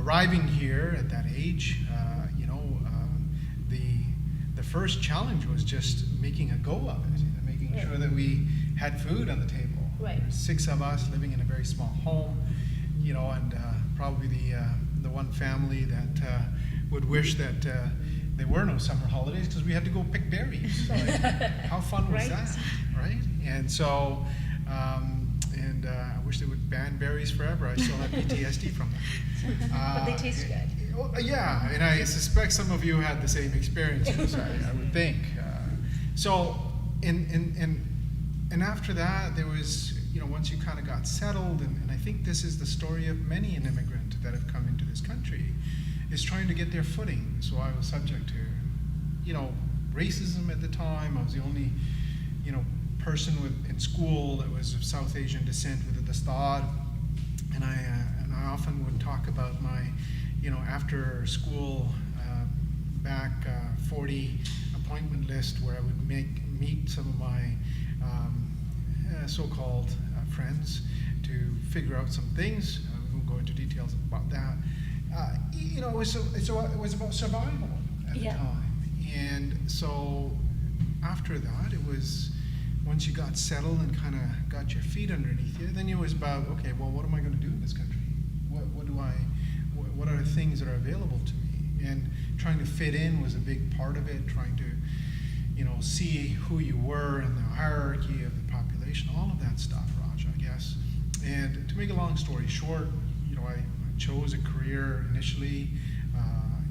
arriving here at that age, the first challenge was just making a go of it and making Right. sure that we had food on the table. Right. There's 6 of us living in a very small home, and probably the one family that would wish that there were no summer holidays because we had to go pick berries. Like, how fun was Right. that, right? And so, I wish they would ban berries forever. I still have PTSD from them. But they taste good. Yeah, and I suspect some of you had the same experiences. I would think. And after that, there was, once you kind of got settled, and I think this is the story of many an immigrant that have come into this country, is trying to get their footing. So I was subject to, racism at the time. I was the only, person in school that was of South Asian descent with a dastard, and I often would talk about my, after school back 40 appointment list where I would meet some of my so-called friends to figure out some things. We won't go into details about that. It was about survival at the time, and so after that, it was once you got settled and kind of got your feet underneath you, then it was about, okay, well, what am I going to do in this country? What are the things that are available to me? And trying to fit in was a big part of it. Trying to, see who you were in the hierarchy of the population, all of that stuff, Raj, I guess. And to make a long story short, I chose a career initially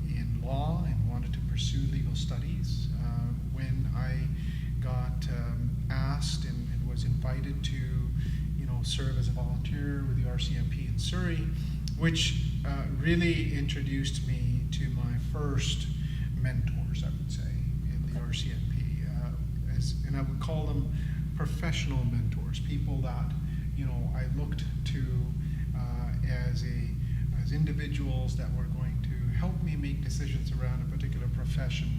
in law and wanted to pursue legal studies. When I got asked and was invited to, serve as a volunteer with the RCMP in Surrey, which really introduced me to my first mentors, I would say, in the RCMP. And I would call them professional mentors, people that, I looked to as individuals that were going to help me make decisions around a particular profession.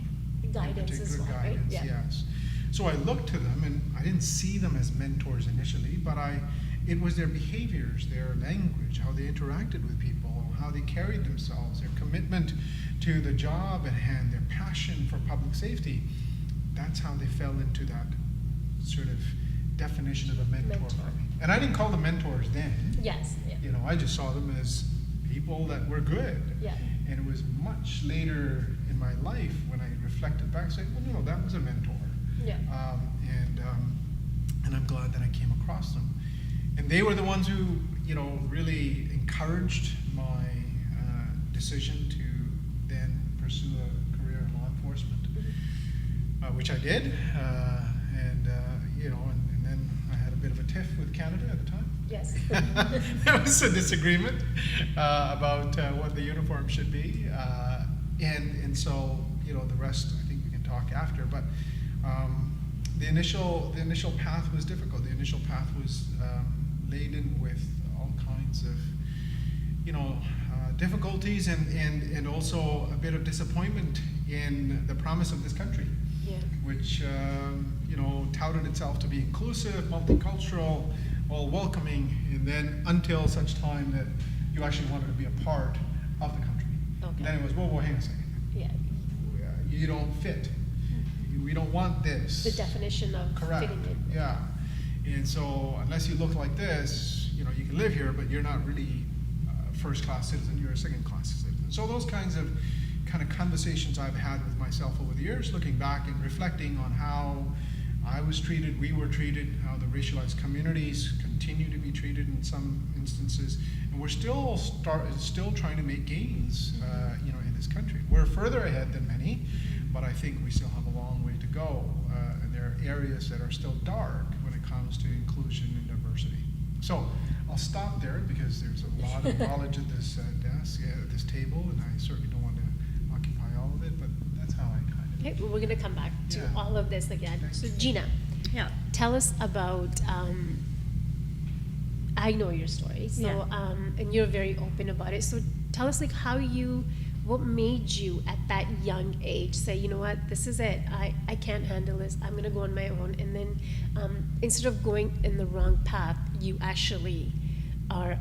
Guidance as well, right? Guidance, Yeah. yes. So I looked to them, and I didn't see them as mentors initially, but it was their behaviors, their language, how they interacted with people, how they carried themselves, their commitment to the job at hand, their passion for public safety. That's how they fell into that sort of definition of a mentor for me. And I didn't call them mentors then. Yes. Yeah. I just saw them as people that were good. Yeah. And it was much later in my life when I reflected back, saying, well, no, that was a mentor. Yeah. And I'm glad that I came across them. And they were the ones who, really encouraged my decision to then pursue a career in law enforcement, which I did. And then I had a bit of a tiff with Canada at the time. Yes. There was a disagreement about what the uniform should be. And so, the rest I think we can talk after. But the initial path was difficult. The initial path was laden with all kinds of, difficulties and also a bit of disappointment in the promise of this country, which touted itself to be inclusive, multicultural, all welcoming, and then until such time that you actually wanted to be a part of the country. Okay. And then it was, whoa, hang on a second. Yeah. You don't fit. We don't want this. The definition of Correct. fitting in. Yeah. And so unless you look like this, you can live here, but you're not really a first-class citizen, you're a second-class citizen. So those kinds of conversations I've had with myself over the years, looking back and reflecting on how I was treated, we were treated, how the racialized communities continue to be treated in some instances, and we're still trying to make gains, in this country. We're further ahead than many, but I think we still have a long way to go, and there are areas that are still dark when it comes to inclusion and diversity. So I'll stop there because there's a lot of knowledge at this desk, at this table, and I certainly don't want to occupy all of it, but that's how I Okay, well, we're going to come back to Yeah. all of this again. Okay. So Gina, Yeah. tell us about, I know your story, so, Yeah. and you're very open about it. So tell us what made you at that young age say, you know what, this is it, I can't handle this, I'm going to go on my own. And then instead of going in the wrong path, you actually are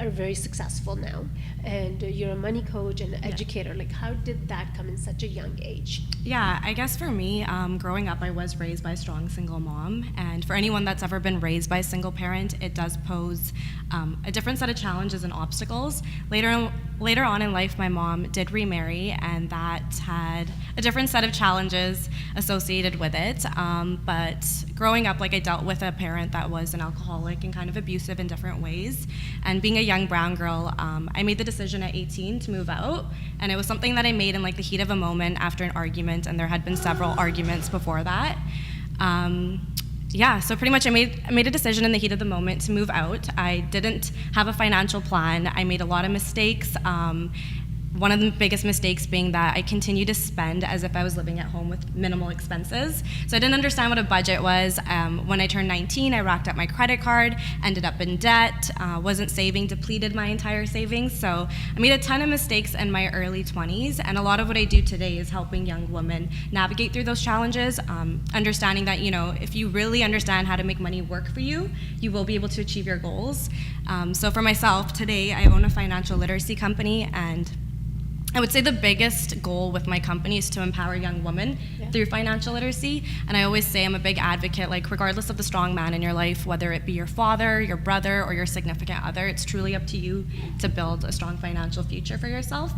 are very successful now, and you're a money coach and an educator. Like, how did that come in such a young age? Yeah, I guess for me, growing up, I was raised by a strong single mom, and for anyone that's ever been raised by a single parent, it does pose a different set of challenges and obstacles. Later on in life, my mom did remarry, and that had a different set of challenges associated with it. But growing up, like, I dealt with a parent that was an alcoholic and kind of abusive in different ways. And being a young brown girl, I made the decision at 18 to move out, and it was something that I made in like the heat of a moment after an argument, and there had been several arguments before that. So pretty much I made a decision in the heat of the moment to move out. I didn't have a financial plan. I made a lot of mistakes. One of the biggest mistakes being that I continued to spend as if I was living at home with minimal expenses. So I didn't understand what a budget was. When I turned 19, I racked up my credit card, ended up in debt, wasn't saving, depleted my entire savings. So I made a ton of mistakes in my early 20s, and a lot of what I do today is helping young women navigate through those challenges, understanding that, if you really understand how to make money work for you, you will be able to achieve your goals. So for myself, today I own a financial literacy company, and I would say the biggest goal with my company is to empower young women through financial literacy. And I always say I'm a big advocate, like, regardless of the strong man in your life, whether it be your father, your brother, or your significant other, it's truly up to you to build a strong financial future for yourself.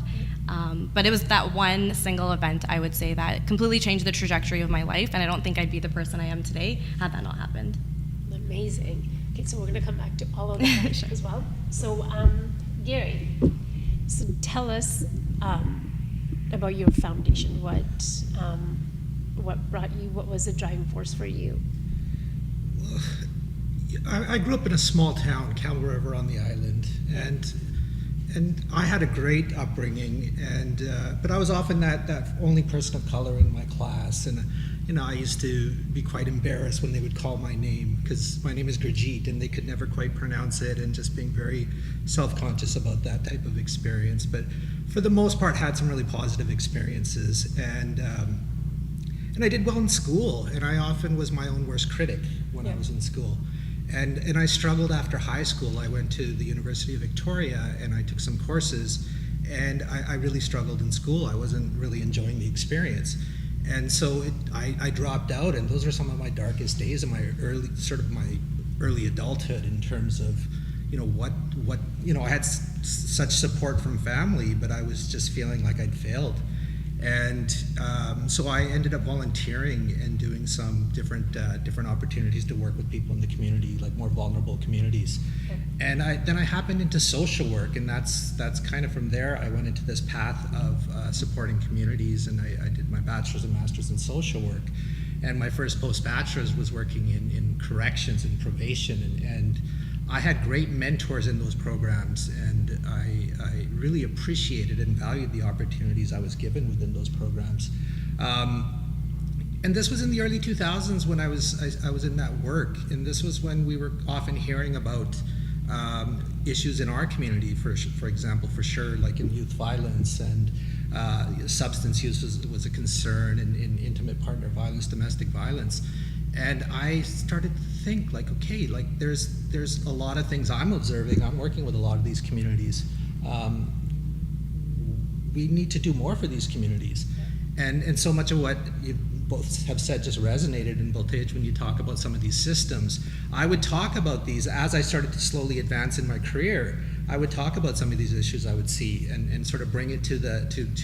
But it was that one single event, I would say, that completely changed the trajectory of my life, and I don't think I'd be the person I am today had that not happened. Amazing. Okay, so we're going to come back to all of that Sure. as well. So, Gary, so tell us about your foundation. What brought you? What was the driving force for you? I grew up in a small town, Camel River on the island, and I had a great upbringing, but I was often that only person of color in my class, and I used to be quite embarrassed when they would call my name, because my name is Gurjeet and they could never quite pronounce it, and just being very self-conscious about that type of experience. But for the most part, had some really positive experiences, and I did well in school, and I often was my own worst critic when I was in school. And I struggled after high school. I went to the University of Victoria and I took some courses, and I really struggled in school. I wasn't really enjoying the experience. And so I dropped out, and those are some of my darkest days in my early adulthood, in terms of, I had such support from family, but I was just feeling like I'd failed. And so I ended up volunteering and doing some different opportunities to work with people in the community, like more vulnerable communities. And then I happened into social work, and that's kind of from there I went into this path of supporting communities, and I did my bachelor's and master's in social work. And my first post-bachelor's was working in corrections and probation, and I had great mentors in those programs, and I really appreciated and valued the opportunities I was given within those programs. And this was in the early 2000s when I was in that work, and this was when we were often hearing about issues in our community, for example, for sure, like in youth violence, and substance use was a concern, and in intimate partner violence, domestic violence. And I started to think, like, okay, like there's a lot of things I'm observing. I'm working with a lot of these communities. We need to do more for these communities. And so much of what you both have said just resonated in Baltej when you talk about some of these systems. I would talk about these as I started to slowly advance in my career. I would talk about some of these issues I would see, and sort of bring it to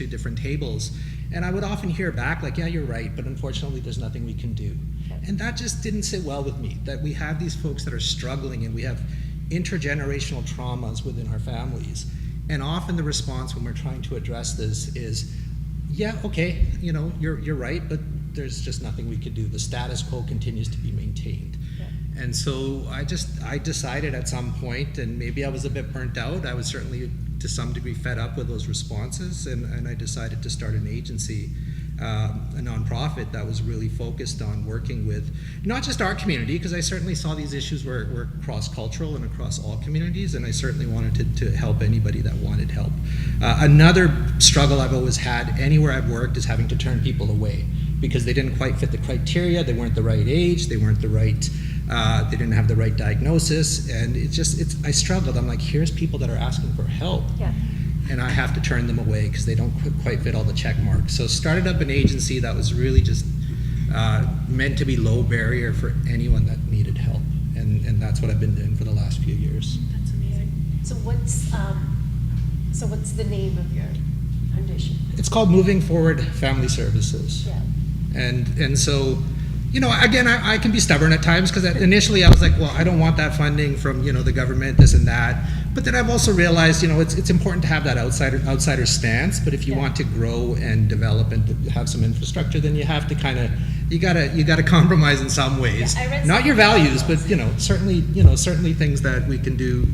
different tables. And I would often hear back like, yeah, you're right, but unfortunately there's nothing we can do. And that just didn't sit well with me, that we have these folks that are struggling, and we have intergenerational traumas within our families. And often the response when we're trying to address this is, yeah, okay, you're right, but there's just nothing we could do. The status quo continues to be maintained. Yeah. And so I decided at some point, and maybe I was a bit burnt out, I was certainly to some degree fed up with those responses, and I decided to start an agency, a nonprofit that was really focused on working with not just our community, because I certainly saw these issues were cross-cultural and across all communities, and I certainly wanted to help anybody that wanted help. Another struggle I've always had anywhere I've worked is having to turn people away because they didn't quite fit the criteria, they weren't the right age, they weren't the right They didn't have the right diagnosis, and I struggled. I'm like, here's people that are asking for help. Yeah. And I have to turn them away because they don't quite fit all the check marks. So started up an agency that was really just meant to be low barrier for anyone that needed help. And that's what I've been doing for the last few years. That's amazing. So what's the name of your foundation? It's called Moving Forward Family Services. Yeah. And so, again, I can be stubborn at times because initially I was like, well, I don't want that funding from, the government, this and that. But then I've also realized, it's important to have that outsider stance. But if you want to grow and develop and have some infrastructure, then you have to you gotta compromise in some ways. Yeah, not your values, but certainly things that we can do.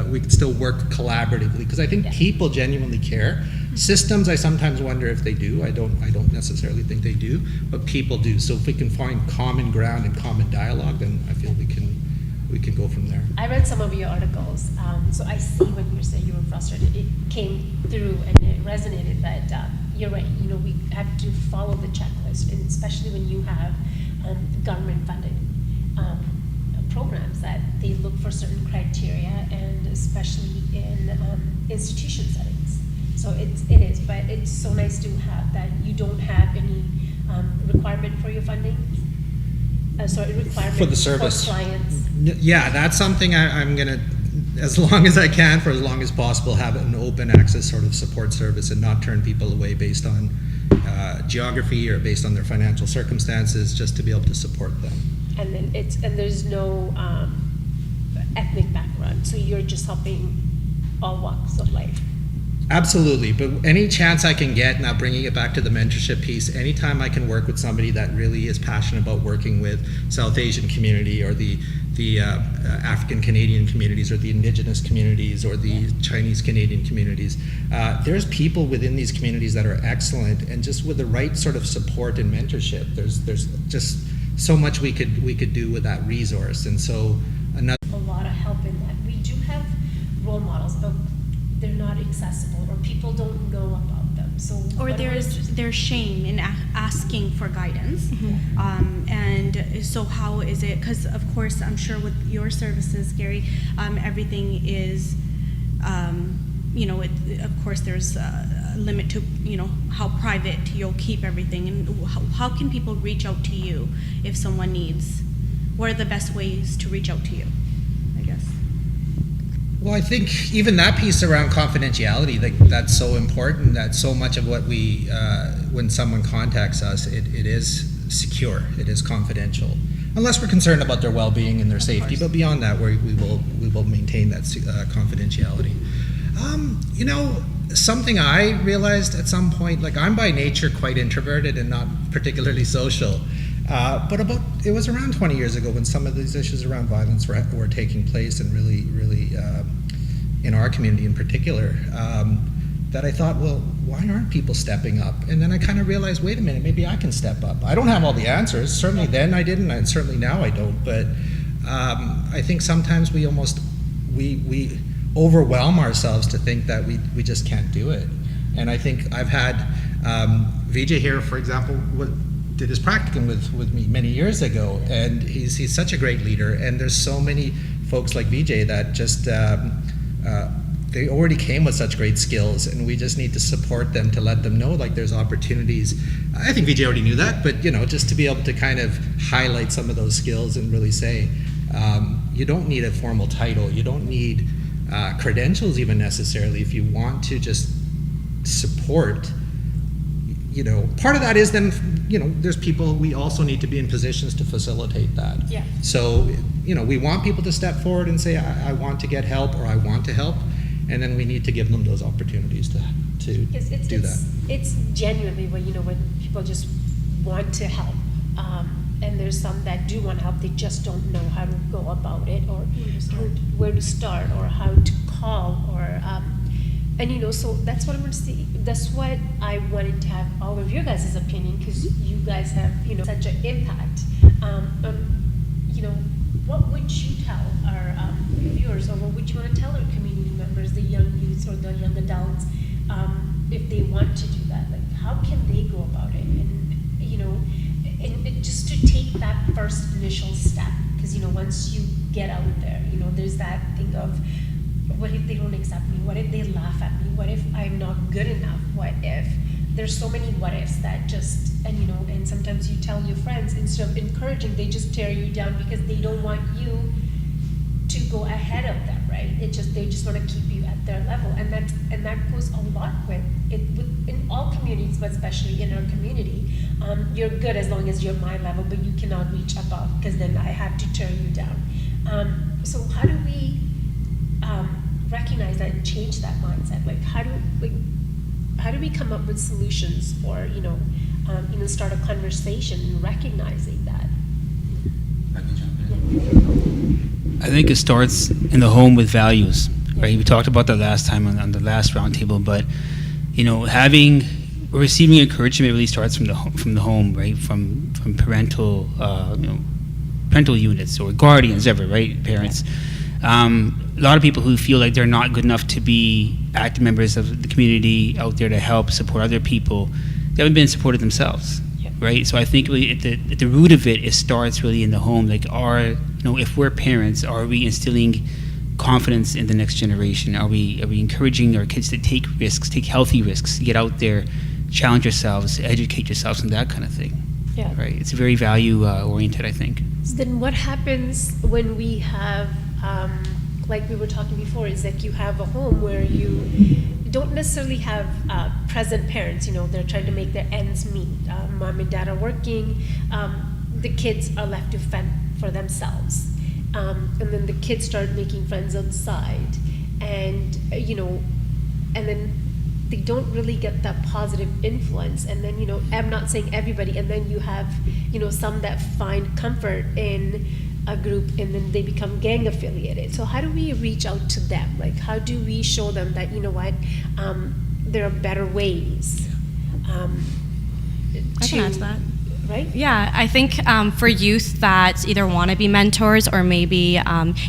We can still work collaboratively because I think people genuinely care. Systems, I sometimes wonder if they do. I don't necessarily think they do, but people do. So if we can find common ground and common dialogue, then I feel we can go from there. I read some of your articles, so I see when you say you were frustrated. It came through and it resonated that you're right. We have to follow the checklist, and especially when you have government-funded programs that they look for certain criteria, and especially in institution settings. So it is, but it's so nice to have that you don't have any requirement for your funding. Requirement For the service. for clients. Yeah, that's something I'm gonna, as long as I can, for as long as possible, have an open access sort of support service and not turn people away based on geography or based on their financial circumstances, just to be able to support them. And then there's no ethnic background, so you're just helping all walks of life. Absolutely, but any chance I can get, now bringing it back to the mentorship piece, anytime I can work with somebody that really is passionate about working with South Asian community or the African Canadian communities or the Indigenous communities or the Chinese Canadian communities, there's people within these communities that are excellent, and just with the right sort of support and mentorship, there's just so much we could do with that resource. And so a lot of help in that. We do have role models, but they're not accessible, or people don't know about them. So or there's shame in asking for guidance. And so how is it, because of course I'm sure with your services, Gary, everything is of course there's a limit to how private you'll keep everything, and how can people reach out to you if someone needs, what are the best ways to reach out to you, I guess? Well, I think even that piece around confidentiality, that's so important, that so much of what we, when someone contacts us, it is secure, it is confidential. Unless we're concerned about their well-being and their safety, but beyond that, we will maintain that confidentiality. Something I realized at some point, like I'm by nature quite introverted and not particularly social, but it was around 20 years ago when some of these issues around violence were taking place, and really in our community in particular, that I thought, well, why aren't people stepping up? And then I kind of realized, wait a minute, maybe I can step up. I don't have all the answers. Certainly then I didn't, and certainly now I don't. But I think sometimes we overwhelm ourselves to think that we just can't do it. And I think I've had Vijay here, for example, did his practicum with me many years ago, and he's such a great leader. And there's so many folks like Vijay that just they already came with such great skills, and we just need to support them to let them know like there's opportunities. I think Vijay already knew that, but just to be able to kind of highlight some of those skills and really say, you don't need a formal title, you don't need credentials even necessarily, if you want to just support. Part of that is then, there's people, we also need to be in positions to facilitate that. Yeah. So, we want people to step forward and say, I want to get help, or I want to help, and then we need to give them those opportunities to do that. It's genuinely when people just want to help, and there's some that do want to help, they just don't know how to go about it, or where to start, or how to call, or so that's what I'm going to say. That's what I wanted to have all of your guys' opinion, because you guys have such an impact. What would you tell our viewers, or what would you want to tell our community members, the young youths or the young adults, if they want to do that? Like, how can they go about it? And just to take that first initial step, because once you get out there, there's that thing of, what if they don't accept me? What if they laugh at me? What if I'm not good enough? What if? There's so many what ifs that just, and sometimes you tell your friends, instead of encouraging, they just tear you down because they don't want you to go ahead of them, right? They just want to keep you at their level, and that goes a lot in all communities, but especially in our community. You're good as long as you're my level, but you cannot reach above, because then I have to tear you down. So how do we recognize that and change that mindset? Like, how do we come up with solutions, or even start a conversation and recognizing that? Let me jump in. I think it starts in the home with values, right? We talked about that last time on the last roundtable, but receiving encouragement really starts from the home, right? From parental parental units or guardians, ever, right? Parents. A lot of people who feel like they're not good enough to be active members of the community out there to help support other people, they haven't been supported themselves, right? So I think really at the root of it starts really in the home. Like, if we're parents, are we instilling confidence in the next generation? Are we encouraging our kids to take risks, take healthy risks, get out there, challenge yourselves, educate yourselves, and that kind of thing? Yeah. Right. It's very value oriented, I think. So then, what happens when we have, like we were talking before, is like you have a home where you don't necessarily have present parents. They're trying to make their ends meet. Mom and dad are working. The kids are left to fend for themselves. And then the kids start making friends outside, and and then they don't really get that positive influence. And then I'm not saying everybody. And then you have some that find comfort in a group, and then they become gang affiliated. So how do we reach out to them? Like, how do we show them that there are better ways? I can answer that. Right? Yeah, I think for youth that either want to be mentors, or maybe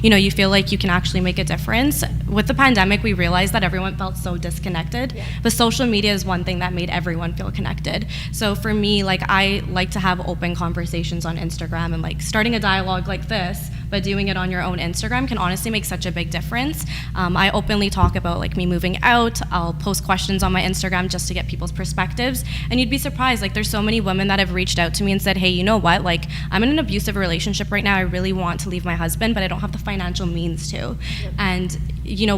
you feel like you can actually make a difference. With the pandemic, we realized that everyone felt so disconnected. Yeah. But social media is one thing that made everyone feel connected. So for me, I like to have open conversations on Instagram, and starting a dialogue like this, but doing it on your own Instagram can honestly make such a big difference. I openly talk about me moving out. I'll post questions on my Instagram just to get people's perspectives, and you'd be surprised. There's so many women that have reached out to me and said, hey, you know what? I'm in an abusive relationship right now. I really want to leave my husband, but I don't have the financial means to. Yep. And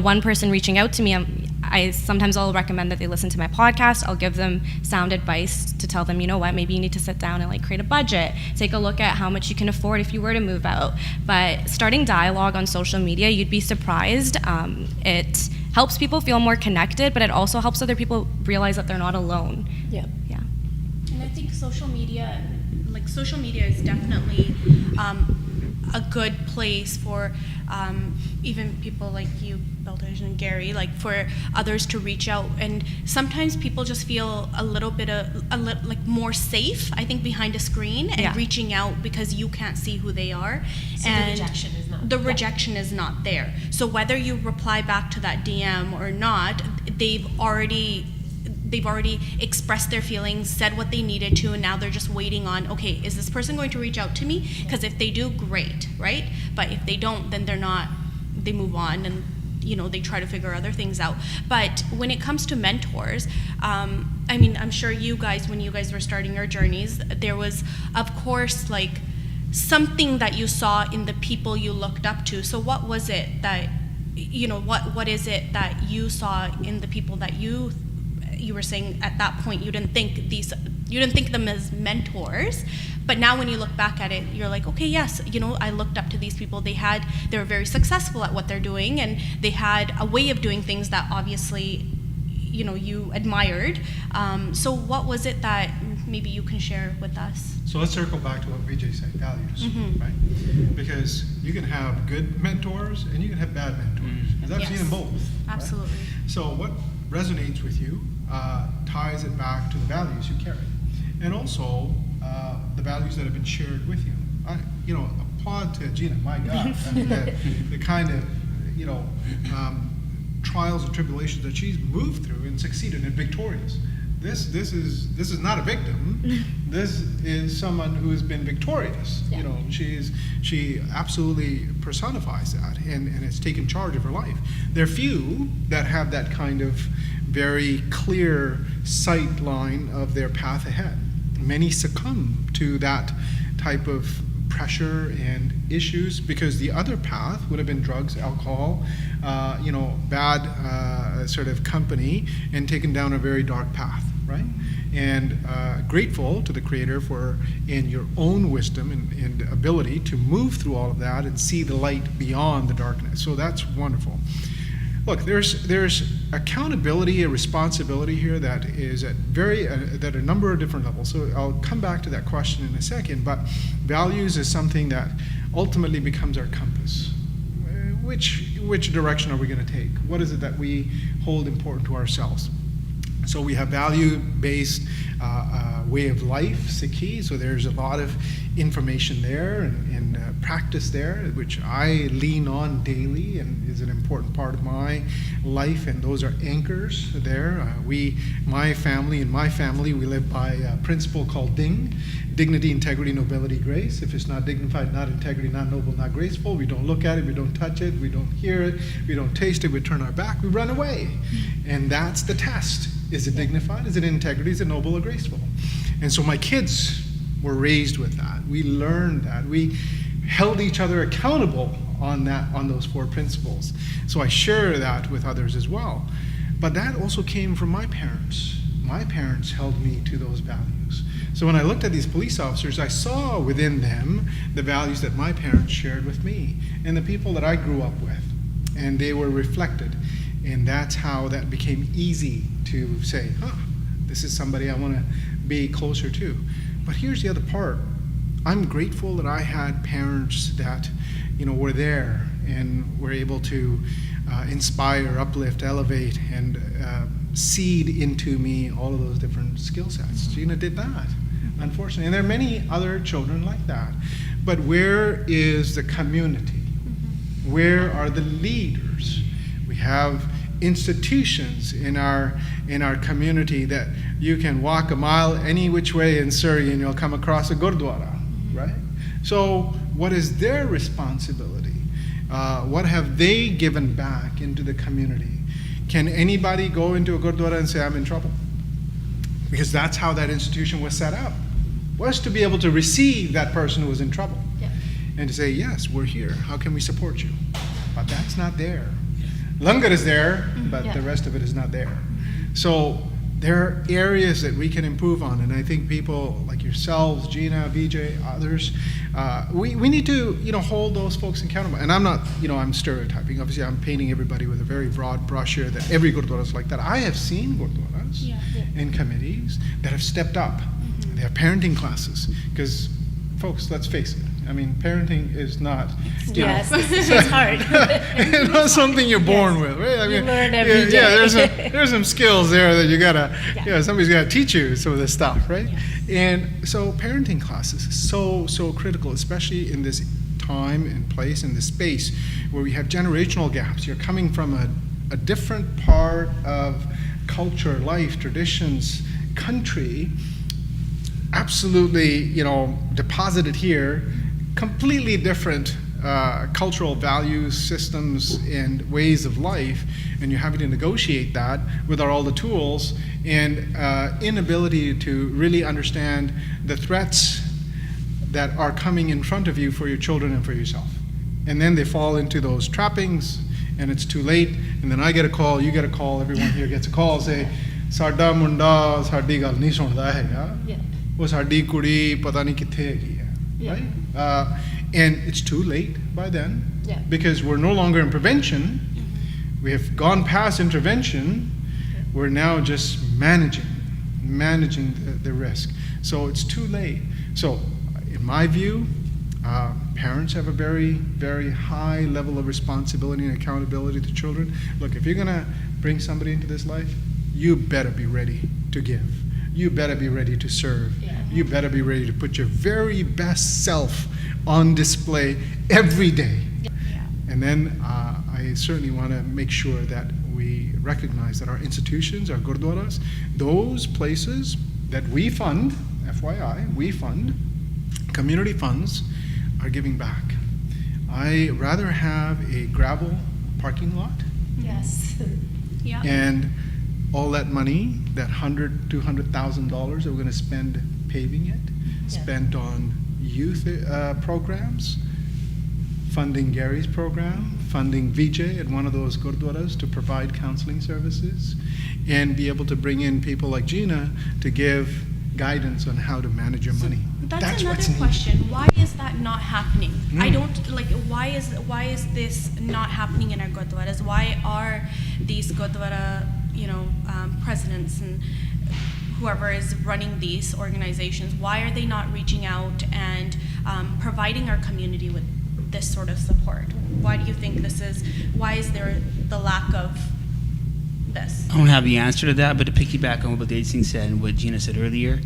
one person reaching out to me, I'll recommend that they listen to my podcast. I'll give them sound advice to tell them, you know what, maybe you need to sit down and create a budget, take a look at how much you can afford if you were to move out. But starting dialogue on social media, you'd be surprised. It helps people feel more connected, but it also helps other people realize that they're not alone. Yeah. Yeah. And I think social media is definitely a good place for even people like you, Baltej and Gary, for others to reach out. And sometimes people just feel a little bit more safe, I think, behind a screen and reaching out, because you can't see who they are. So and the rejection is not there. So whether you reply back to that DM or not, they've already expressed their feelings, said what they needed to, and now they're just waiting on, okay, is this person going to reach out to me? Because if they do, great, right? But if they don't, then they move on, and they try to figure other things out. But when it comes to mentors, I'm sure you guys, when you guys were starting your journeys, there was, of course, something that you saw in the people you looked up to. So what was it that, what is it that you saw in the people that you were saying at that point you didn't think them as mentors, but now when you look back at it, you're like, okay, yes, I looked up to these people. They were very successful at what they're doing, and they had a way of doing things that obviously you admired. So what was it that maybe you can share with us? So let's circle back to what Vijay said, values, right? Because you can have good mentors and you can have bad mentors. Because I've seen them both. Absolutely. Right? So what resonates with you ties it back to the values you carry, and also the values that have been shared with you. Applaud to Gina. My God, the kind of trials and tribulations that she's moved through and succeeded and victorious. This is not a victim. This is someone who has been victorious. Yeah. You know, she absolutely personifies that and has taken charge of her life. There are few that have that kind of very clear sight line of their path ahead. Many succumb to that type of pressure and issues because the other path would have been drugs, alcohol, bad sort of company, and taken down a very dark path, right? And grateful to the Creator for in your own wisdom and ability to move through all of that and see the light beyond the darkness. So that's wonderful. Look, there's accountability and responsibility here that is at a number of different levels. So I'll come back to that question in a second, but values is something that ultimately becomes our compass. Which direction are we going to take? What is it that we hold important to ourselves? So we have value-based way of life, Sikhi. So there's a lot of information there and practice there, which I lean on daily and is an important part of my life. And those are anchors there. My family, we live by a principle called DING, dignity, integrity, nobility, grace. If it's not dignified, not integrity, not noble, not graceful, we don't look at it, we don't touch it, we don't hear it, we don't taste it, we turn our back, we run away. And that's the test. Is it dignified? Is it integrity? Is it noble or graceful? And so my kids were raised with that. We learned that. We held each other accountable on those 4 principles. So I share that with others as well. But that also came from my parents. My parents held me to those values. So when I looked at these police officers, I saw within them the values that my parents shared with me and the people that I grew up with. And they were reflected. And that's how that became easy to say, this is somebody I want to be closer to. But here's the other part. I'm grateful that I had parents that, were there and were able to inspire, uplift, elevate, and seed into me all of those different skill sets. Gina did that, unfortunately. And there are many other children like that. But where is the community? Where are the leaders? We have institutions in our community that you can walk a mile any which way in Surrey and you'll come across a gurdwara, right? So what is their responsibility? What have they given back into the community? Can anybody go into a gurdwara and say, I'm in trouble? Because that's how that institution was set up, was to be able to receive that person who was in trouble. Yeah. And to say, yes, we're here. How can we support you? But that's not there. Langar is there, but Yeah. the rest of it is not there. So there are areas that we can improve on, and I think people like yourselves, Gina, Vijay, others, we need to hold those folks accountable. And I'm not, I'm stereotyping. Obviously, I'm painting everybody with a very broad brush here that every gurdwara is like that. I have seen gurdwaras and committees that have stepped up. They have parenting classes because, folks, let's face it. I mean, parenting is not. Yes, it's hard. It's not something you're born with, right? I You mean, learn every day. there's some skills there that you gotta, Yeah. somebody's gotta teach you some of this stuff, right? And so parenting classes is so critical, especially in this time and place and this space where we have generational gaps. You're coming from a different part of culture, life, traditions, country, absolutely, deposited here. Completely different cultural values, systems, and ways of life, and you're having to negotiate that with all the tools and inability to really understand the threats that are coming in front of you for your children and for yourself. And then they fall into those trappings, and it's too late, and then I get a call, you get a call, everyone here gets a call, say, "Sada munda saadi gal nahi sunda hai yaar. Yeah. वो साडी कुड़ी पता नहीं कित्थे हैगी है," Yeah. right? And it's too late by then, Yeah. because we're no longer in prevention. We have gone past intervention. We're now just managing the risk. So it's too late. So in my view, parents have a very, very high level of responsibility and accountability to children. Look, if you're going to bring somebody into this life, you better be ready to give. You better be ready to serve. Yeah. You better be ready to put your very best self on display every day. Yeah. And then I certainly want to make sure that we recognize that our institutions, our gurdwaras, those places that we fund, FYI, we fund, community funds, are giving back. I rather have a gravel parking lot Yes. Yeah. and all that money, that $200,000 that we're going to spend paving it, Yeah. spent on youth programs, funding Gary's program, funding VJ at one of those gurdwaras to provide counseling services, and be able to bring in people like Gina to give guidance on how to manage your money. That's what's another needed. question. Why is that not happening? I Mm. don't like. Why is this not happening in our gurdwaras? Why are these gurdwara, presidents and whoever is running these organizations? Why are they not reaching out and providing our community with this sort of support? Why do you think this is? Why is there the lack of this? I don't have the answer to that, but to piggyback on what Baltej said and what Gina said earlier,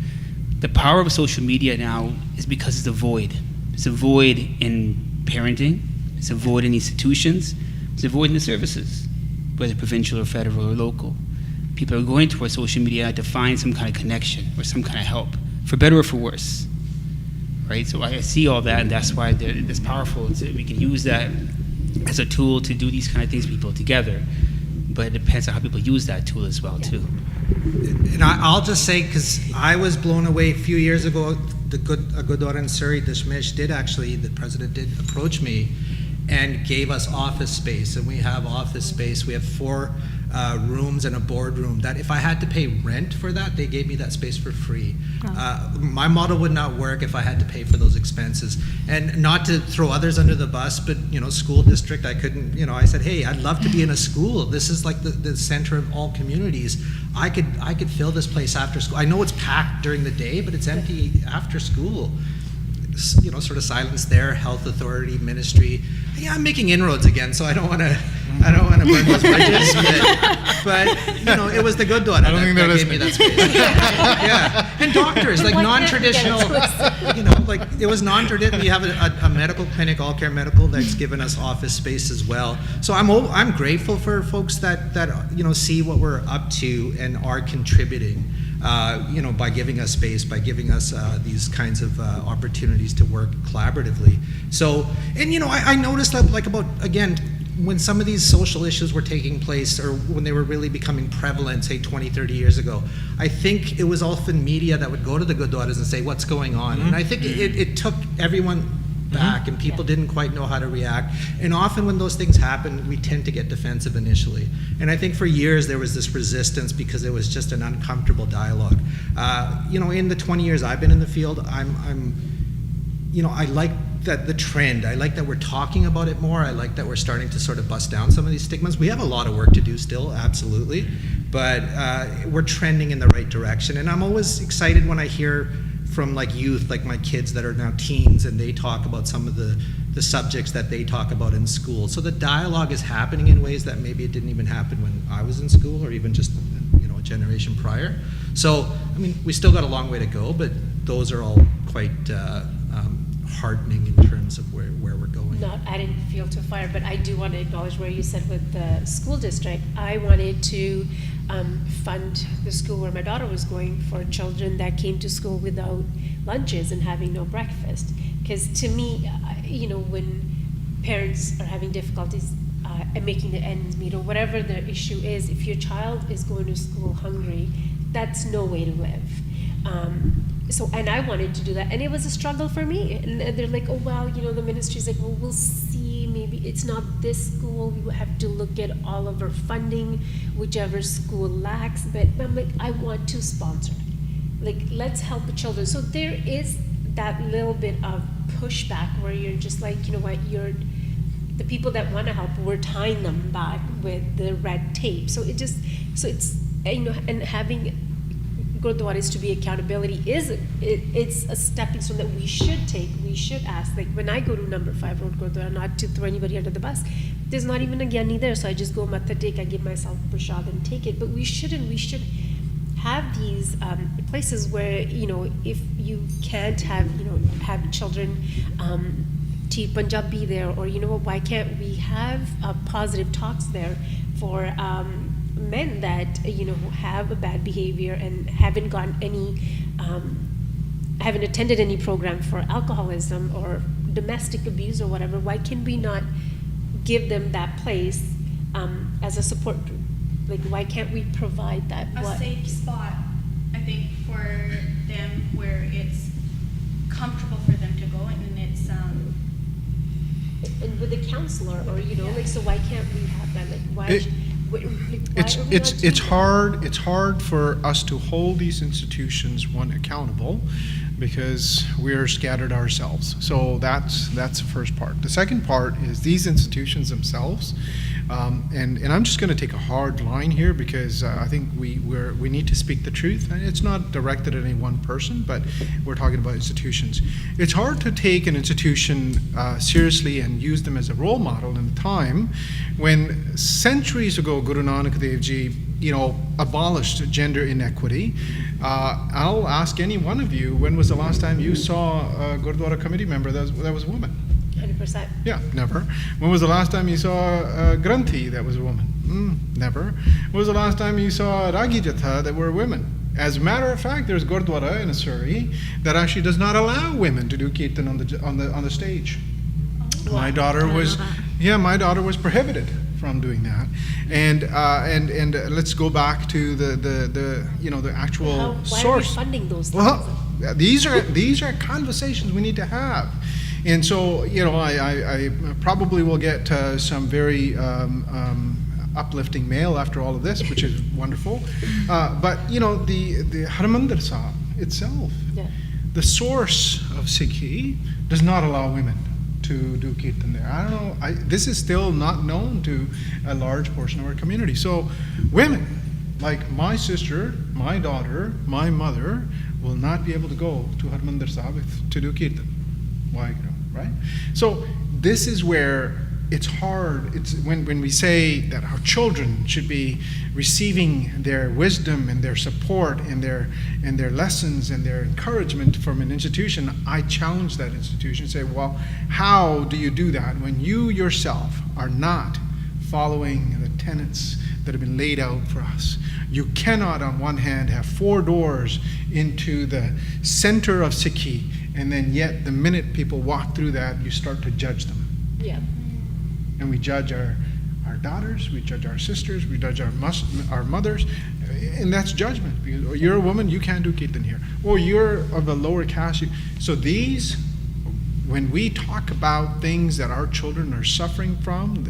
the power of social media now is because it's a void. It's a void in parenting. It's a void in institutions. It's a void in the services, whether provincial or federal or local. People are going towards social media to find some kind of connection or some kind of help, for better or for worse. Right? So I see all that, and that's why it's powerful. We can use that as a tool to do these kind of things with people together. But it depends on how people use that tool as well, too. And I'll just say, because I was blown away a few years ago, a Gurdwara in Surrey, Dashmish, the president did approach me and gave us office space. And we have office space. We have 4 rooms and a boardroom that if I had to pay rent for that, they gave me that space for free. My model would not work if I had to pay for those expenses. And not to throw others under the bus, but school district, I couldn't, I said, hey, I'd love to be in a school. This is like the center of all communities. I could fill this place after school. I know it's packed during the day, but it's empty after school. Sort of silence there, health authority, ministry. Yeah, I'm making inroads again, so I don't want to burn those bridges. But it was the Gurdwara that gave me that space. Yeah, and doctors, like non-traditional. It was non-traditional. We have a medical clinic, All Care Medical, that's given us office space as well. So I'm grateful for folks that see what we're up to and are contributing. By giving us space, by giving us these kinds of opportunities to work collaboratively. So, and I noticed that, again, when some of these social issues were taking place, or when they were really becoming prevalent, say 20, 30 years ago, I think it was often media that would go to the Gurdwaras and say, what's going on? Mm-hmm. And I think it took everyone back, and people didn't quite know how to react. And often when those things happen, we tend to get defensive initially. And I think for years there was this resistance because it was just an uncomfortable dialogue. In the 20 years I've been in the field, I like that the trend. I like that we're talking about it more. I like that we're starting to sort of bust down some of these stigmas. We have a lot of work to do still, absolutely, but we're trending in the right direction. And I'm always excited when I hear from youth, like my kids that are now teens, and they talk about some of the subjects that they talk about in school. So the dialogue is happening in ways that maybe it didn't even happen when I was in school, or even just a generation prior. So we still got a long way to go, but those are all quite heartening in terms of where we're going. Not adding fuel to fire, but I do want to acknowledge where you said with the school district, I wanted to fund the school where my daughter was going for children that came to school without lunches and having no breakfast. Because to me, when parents are having difficulties and making the ends meet, or whatever the issue is, if your child is going to school hungry, that's no way to live. And I wanted to do that, and it was a struggle for me. And they're like, oh, well, the ministry's like, well, we'll see, maybe it's not this school, we will have to look at all of our funding, whichever school lacks, but I'm like, I want to sponsor. Let's help the children. So there is that little bit of pushback where you're just like, the people that want to help, we're tying them back with the red tape. So it's, and having Gurdwaras to be accountability it's a stepping stone that we should take. We should ask. When I go to number 5 Road Gurdwara, not to throw anybody under the bus, there's not even a gyani there, so I just go matha tek, I give myself prashad and take it. But we should have these places where if you can't have children Punjab be there, or why can't we have positive talks there for men that who have a bad behavior and haven't gotten any, haven't attended any program for alcoholism or domestic abuse or whatever. Why can we not give them that place as a support group? Like, why can't we provide that? A safe spot, I think, for them where it's comfortable for them to go and it's and with a counselor, or like, so why can't we have that? Like, why? It- why are we not It's doing that? hard. It's hard for us to hold these institutions accountable because we're scattered ourselves. So that's the first part. The second part is these institutions themselves, and I'm just going to take a hard line here because I think we need to speak the truth. And it's not directed at any one person, but we're talking about institutions. It's hard to take an institution seriously and use them as a role model in a time when centuries ago Guru Nanak Dev Ji abolished gender inequity. I'll ask any one of you, when was the last time you saw a Gurdwara committee member that was a woman? 100%. Yeah, never. When was the last time you saw a Granthi that was a woman? Never. When was the last time you saw a Ragi Jatha that were women? As a matter of fact, there's Gurdwara in Surrey that actually does not allow women to do kirtan on the stage. My daughter was, my daughter was prohibited from doing that, and let's go back to the actual Why source. are we funding those things? Well, these are conversations we need to have, and so I probably will get some very uplifting mail after all of this, which is wonderful. But the Harmandir Sahib itself, the source of Sikhi does not allow women to do kirtan there. I don't know. This is still not known to a large portion of our community. So women, like my sister, my daughter, my mother, will not be able to go to Harmandir Sahib to do kirtan. Why, right? So this is where it's hard. It's when we say that our children should be receiving their wisdom and their support and their lessons and their encouragement from an institution. I challenge that institution and say, well, how do you do that when you yourself are not following the tenets that have been laid out for us? You cannot, on one hand, have 4 doors into the center of Sikhi, and then yet the minute people walk through that, you start to judge them. Yeah. And we judge our daughters, we judge our sisters, we judge our mothers, and that's judgment. Because you're a woman, you can't do kirtan here. Or you're of a lower caste. So these, when we talk about things that our children are suffering from,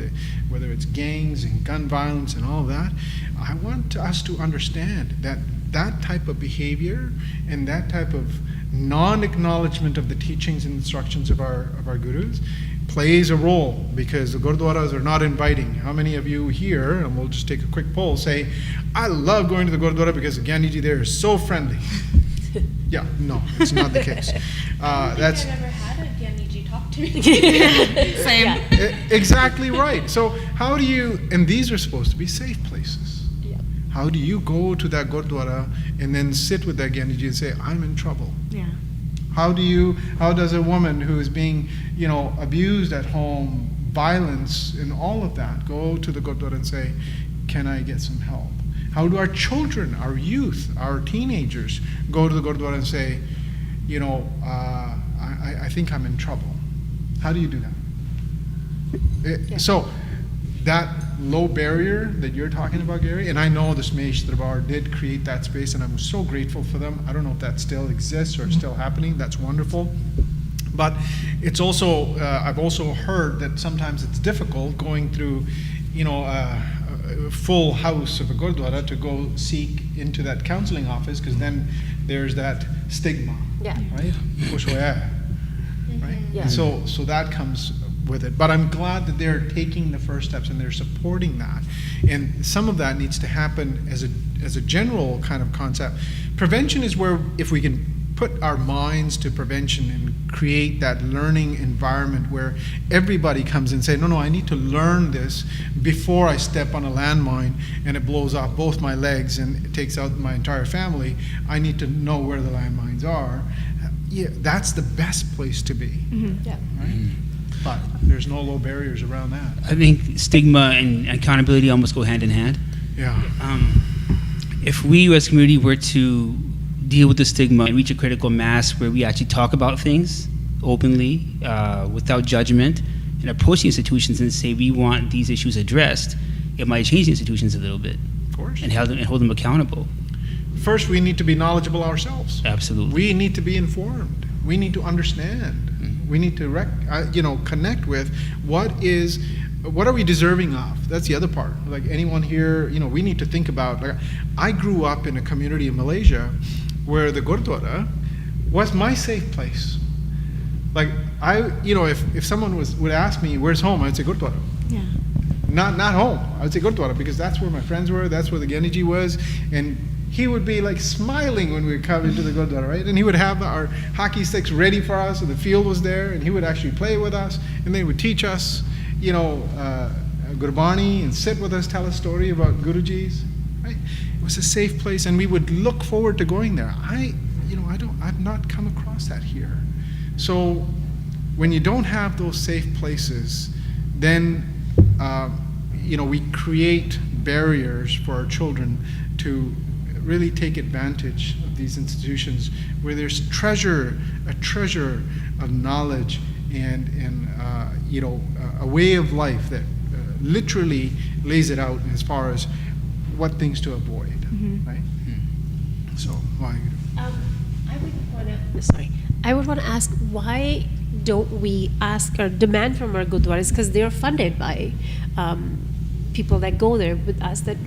whether it's gangs and gun violence and all of that, I want us to understand that that type of behavior and that type of non-acknowledgement of the teachings and instructions of our gurus plays a role, because the gurdwaras are not inviting. How many of you here, and we'll just take a quick poll, say, I love going to the gurdwara because the Gyaniji there is so friendly? Yeah, no, it's not the case. I've That's never had a Gyaniji talk to me. Same. exactly right. So how do you, and these are supposed to be safe places. Yeah. How do you go to that gurdwara and then sit with that Gyaniji and say, I'm in trouble? Yeah. How does a woman who is being, abused at home, violence and all of that, go to the Gurdwara and say, can I get some help? How do our children, our youth, our teenagers go to the Gurdwara and say, I think I'm in trouble? How do you do that? So that low barrier that you're talking about, Gary, and I know the Smesh Darbar did create that space, and I'm so grateful for them. I don't know if that still exists or it's still happening. That's wonderful. But it's also, I've also heard that sometimes it's difficult going through, a full house of a Gurdwara to go seek into that counseling office, because then there's that stigma, Yeah. right? Right? Yeah. And so that comes with it. But I'm glad that they're taking the first steps and they're supporting that. And some of that needs to happen as a general kind of concept. Prevention is where, if we can put our minds to prevention and create that learning environment where everybody comes and say, no, I need to learn this before I step on a landmine and it blows off both my legs and it takes out my entire family. I need to know where the landmines are. Yeah, that's the best place to be. Yeah. Right? but there's no low barriers around that. I think stigma and accountability almost go hand in hand. Yeah. If we as a community were to deal with the stigma and reach a critical mass where we actually talk about things openly, without judgment, and approach the institutions and say we want these issues addressed, it might change the institutions a little bit Of course. and hold them accountable. First, we need to be knowledgeable ourselves. Absolutely. We need to be informed. We need to understand. We need to connect with what are we deserving of. That's the other part. Like anyone here, we need to think about. Like, I grew up in a community in Malaysia where the Gurdwara was my safe place. Like if someone would ask me where's home, I'd say Gurdwara. Yeah. Not home. I would say Gurdwara because that's where my friends were. That's where the Geniji was, and he would be like smiling when we would come into the Gurdwara, right? And he would have our hockey sticks ready for us, and the field was there, and he would actually play with us, and they would teach us, Gurbani, and sit with us, tell a story about Gurujis, right? It was a safe place, and we would look forward to going there. I've not come across that here. So when you don't have those safe places, then we create barriers for our children to really take advantage of these institutions where there's a treasure of knowledge and a way of life that literally lays it out as far as what things to avoid, right? So, why? I would want to ask, why don't we ask or demand from our gurdwaras, because they're funded by people that go there with us, that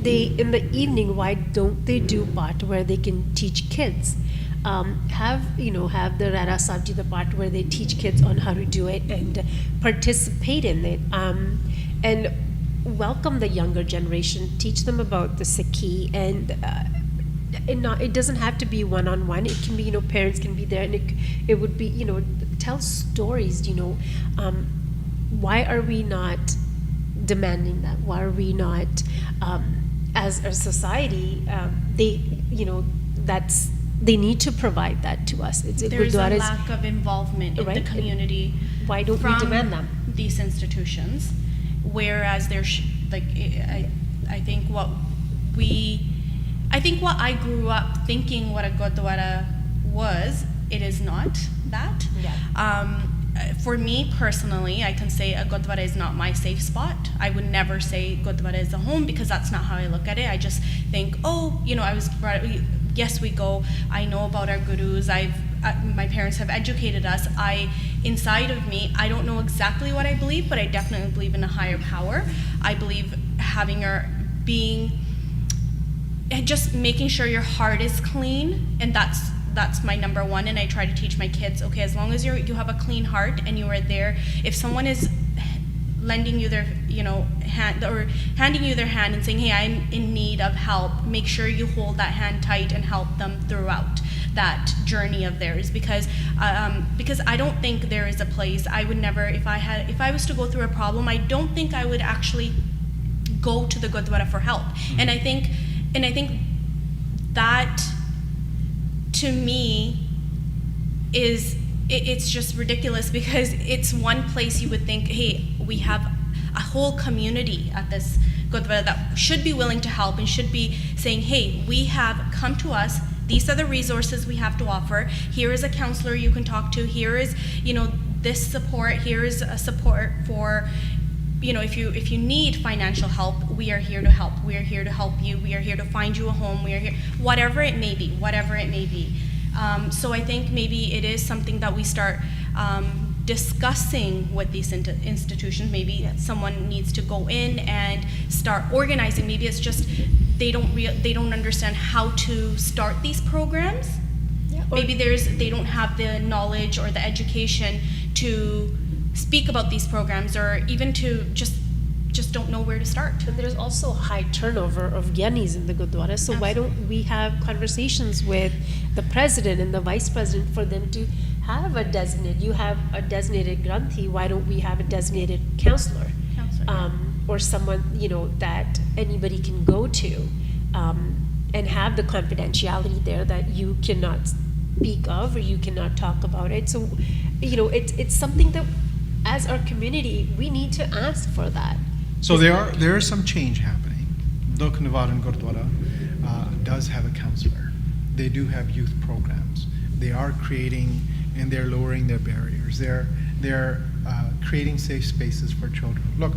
they, in the evening, why don't they do part where they can teach kids? Have the Rara Sabji, the part where they teach kids on how to do it and participate in it, and welcome the younger generation, teach them about the Sikhi, and it doesn't have to be one-on-one. It can be, parents can be there, and it would be, tell stories, why are we not demanding that? Why are we not, as a society, they need to provide that to us. There's a lack of involvement in the community. Why don't we demand them? These institutions, whereas there's I think what I grew up thinking what a Gurdwara was, it is not that. Yeah. For me personally, I can say a Gurdwara is not my safe spot. I would never say Gurdwara is a home, because that's not how I look at it. I just think, I was brought up, yes, we go. I know about our gurus. My parents have educated us. Inside of me, I don't know exactly what I believe, but I definitely believe in a higher power. I believe just making sure your heart is clean, and that's my number one. And I try to teach my kids, okay, as long as you have a clean heart and you are there, if someone is lending you their hand or handing you their hand and saying, hey, I'm in need of help, make sure you hold that hand tight and help them throughout that journey of theirs, because I don't think there is a place. I would never, if I was to go through a problem, I don't think I would actually go to the Gurdwara for help. And I think that, to me, it's just ridiculous, because it's one place you would think, hey, we have a whole community at this Gurdwara that should be willing to help and should be saying, hey, we have come to us, these are the resources we have to offer, here is a counselor you can talk to, here is this support, here is a support for, if you need financial help, we are here to help. We are here to help you. We are here to find you a home. We are here, whatever it may be. So I think maybe it is something that we start discussing with these institutions. Maybe someone needs to go in and start organizing. Maybe it's just they don't understand how to start these programs. Yeah. Maybe they don't have the knowledge or the education to speak about these programs, or even to just don't know where to start. And there's also high turnover of Gyanis in the Gurdwara, so Why don't we have conversations with the president and the vice president for them to have a designated, you have a designated Granthi, why don't we have a designated counselor? Or someone, that anybody can go to, and have the confidentiality there that you cannot speak of or you cannot talk about it. So, it's something that as our community, we need to ask for that. So there is some change happening. Dokhnavaran Gurdwara does have a counselor. They do have youth programs. They are creating and they're lowering their barriers. They're creating safe spaces for children. Look,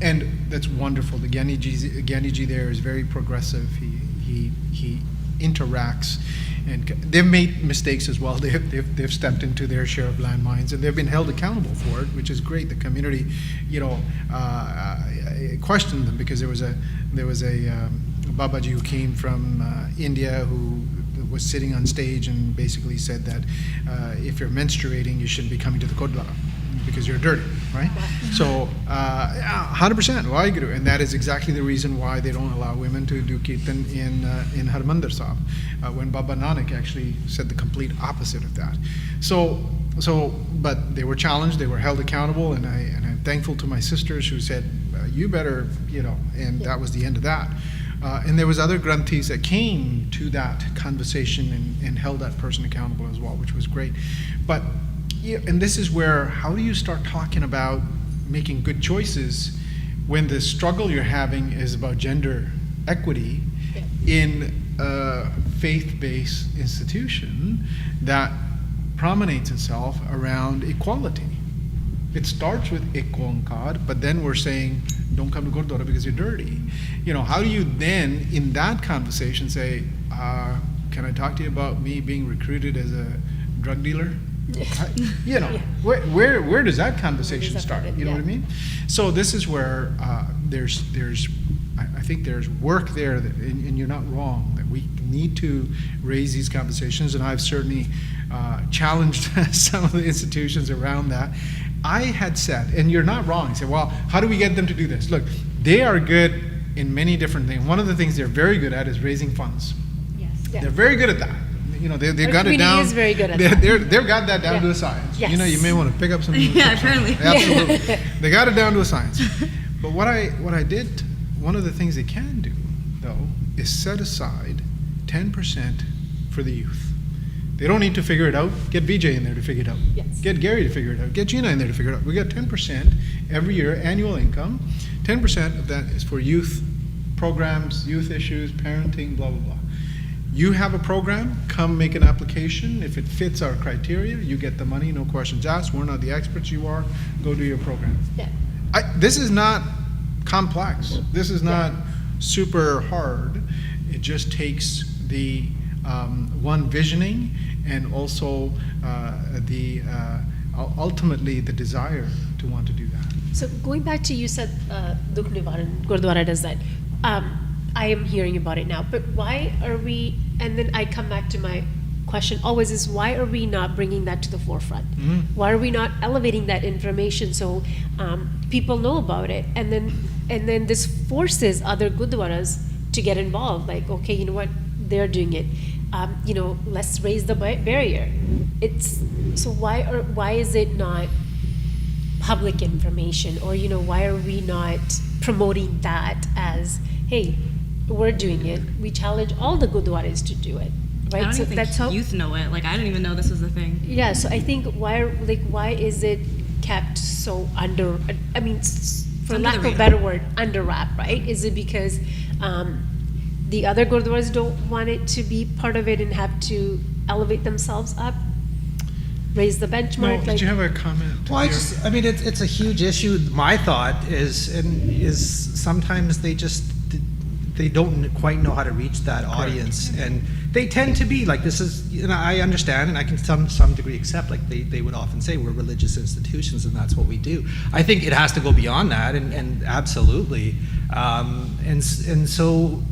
and that's wonderful. The Gyaniji there is very progressive. He interacts, and they've made mistakes as well. They've stepped into their share of landmines, and they've been held accountable for it, which is great. The community, questioned them because there was a Babaji who came from India who was sitting on stage and basically said that if you're menstruating, you shouldn't be coming to the Gurdwara because you're dirty, right? So, 100%, Waheguru, and that is exactly the reason why they don't allow women to do kirtan in Harmandir Sahib, when Baba Nanak actually said the complete opposite of that. So, but they were challenged, they were held accountable, and I'm thankful to my sisters who said, you better, and that was the end of that. And there was other granthis that came to that conversation and held that person accountable as well, which was great. But, and this is where, how do you start talking about making good choices when the struggle you're having is about gender equity in a faith-based institution that prominates itself around equality? It starts with ek onkar, but then we're saying, don't come to Gurdwara because you're dirty. How do you then, in that conversation, say, can I talk to you about me being recruited as a drug dealer? Where does that conversation start? You know what I mean? So this is where there's I think there's work there, and you're not wrong, that we need to raise these conversations, and I've certainly challenged some of the institutions around that. I had said, and you're not wrong, you say, well, how do we get them to do this? Look, they are good in many different things. One of the things they're very good at is raising funds. Yes. They're very good at that. They've Our got it down. community is very good at They've got that down to a science. Yes. You may want to pick up some. Yeah, apparently. Absolutely. They got it down to a science. But what I did, one of the things they can do, though, is set aside 10% for the youth. They don't need to figure it out. Get VJ in there to figure it out. Yes. Get Gary to figure it out. Get Gina in there to figure it out. We got 10% every year, annual income. 10% of that is for youth programs, youth issues, parenting, blah, blah, blah. You have a program, come make an application. If it fits our criteria, you get the money, no questions asked. We're not the experts, you are. Go do your program. Yeah. This is not complex. This is not super hard. It just takes the one visioning and also ultimately the desire to want to do that. So going back to, you said Dokhnavaran Gurdwara does that. I am hearing about it now, but why are we, and then I come back to my question always is, why are we not bringing that to the forefront? Mm-hmm. Why are we not elevating that information so people know about it? And then this forces other Gurdwaras to get involved. Like, okay, you know what, they're doing it. Let's raise the barrier. So why is it not public information, or why are we not promoting that as, hey, we're doing it. We challenge all the Gurdwaras to do it, right? I don't So even that's think how. youth know it. Like, I didn't even know this was a thing. Yeah. So I think why is it kept so under? I mean, for Under lack the of a radar. better word, under wrap, right? Is it because the other Gurdwaras don't want it to be part of it and have to elevate themselves up, raise the benchmark? Did you have a comment? Well, here? it's a huge issue. My thought is sometimes they don't quite know how to reach that audience, and they tend to be like, this is, I understand, and I can some degree accept, like they would often say we're religious institutions and that's what we do. I think it has to go beyond that, and absolutely, and so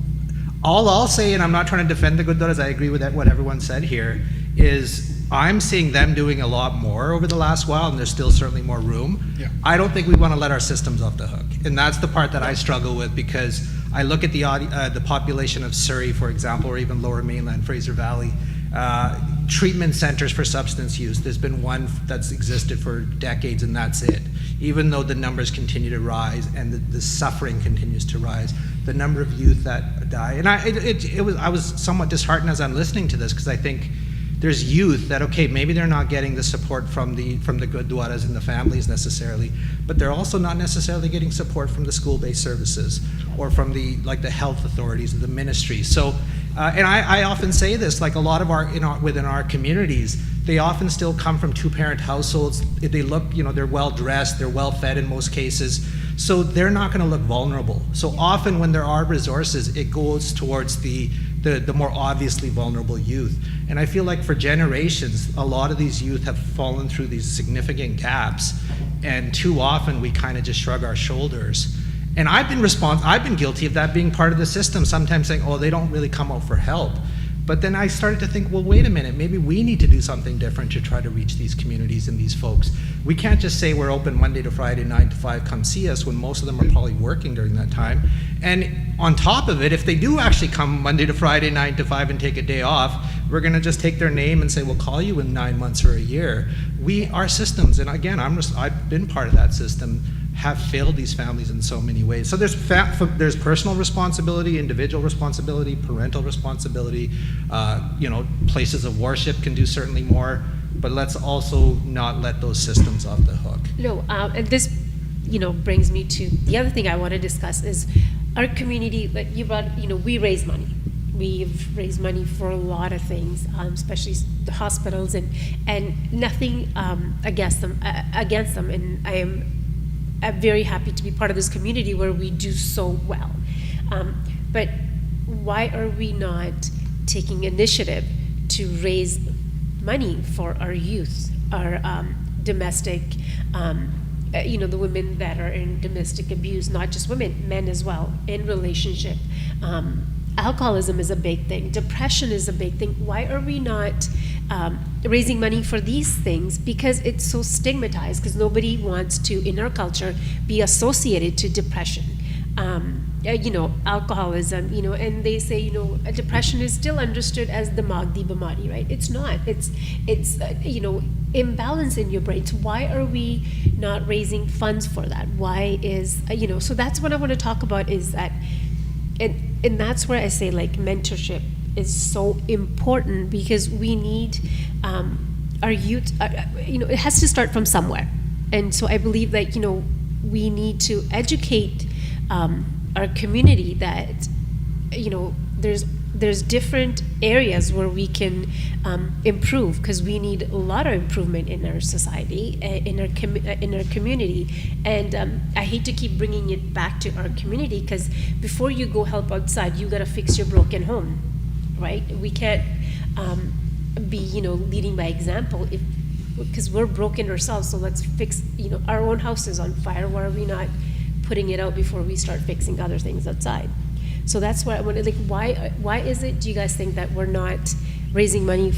all I'll say, and I'm not trying to defend the Gurdwaras, I agree with what everyone said here, is I'm seeing them doing a lot more over the last while, and there's still certainly more room. Yeah. I don't think we want to let our systems off the hook, and that's the part that I struggle with, because I look at the population of Surrey, for example, or even Lower Mainland, Fraser Valley, treatment centers for substance use. There's been one that's existed for decades, and that's it. Even though the numbers continue to rise and the suffering continues to rise, the number of youth that die, and I was somewhat disheartened as I'm listening to this, because I think there's youth that, okay, maybe they're not getting the support from the gurdwaras and the families necessarily, but they're also not necessarily getting support from the school-based services or from the health authorities or the ministry. So, and I often say this, like a lot of within our communities, they often still come from two-parent households. They look, they're well-dressed, they're well-fed in most cases, so they're not going to look vulnerable. So often when there are resources, it goes towards the more obviously vulnerable youth. And I feel like for generations, a lot of these youth have fallen through these significant gaps, and too often we kind of just shrug our shoulders. And I've been guilty of that, being part of the system, sometimes saying, oh, they don't really come out for help. But then I started to think, well, wait a minute, maybe we need to do something different to try to reach these communities and these folks. We can't just say we're open Monday to Friday, 9 to 5, come see us, when most of them are probably working during that time. And on top of it, if they do actually come Monday to Friday, 9 to 5 and take a day off, we're gonna just take their name and say, we'll call you in 9 months or a year. Our systems, and again, I've been part of that system, have failed these families in so many ways. So there's personal responsibility, individual responsibility, parental responsibility. Places of worship can do certainly more, but let's also not let those systems off the hook. No, and this, brings me to the other thing I want to discuss is our community. Like you brought, we raise money. We've raised money for a lot of things, especially the hospitals, and nothing against them. And I am very happy to be part of this community where we do so well. But why are we not taking initiative to raise money for our youth, our domestic, the women that are in domestic abuse, not just women, men as well, in relationship. Alcoholism is a big thing. Depression is a big thing. Why are we not raising money for these things? Because it's so stigmatized, because nobody wants to, in our culture, be associated to depression. Alcoholism, and they say, depression is still understood as the Magdi Bamari, right? It's not. It's imbalance in your brain. So why are we not raising funds for that? Why is, so that's what I want to talk about, is that, and that's where I say, like, mentorship is so important, because we need our youth, it has to start from somewhere. And so I believe that, we need to educate our community that, there's different areas where we can improve, because we need a lot of improvement in our society, in our community. And I hate to keep bringing it back to our community, because before you go help outside, you got to fix your broken home, right? We can't be leading by example, because we're broken ourselves. So let's fix our own house is on fire. Why are we not putting it out before we start fixing other things outside? So that's why I want to, why is it, do you guys think, that we're not raising money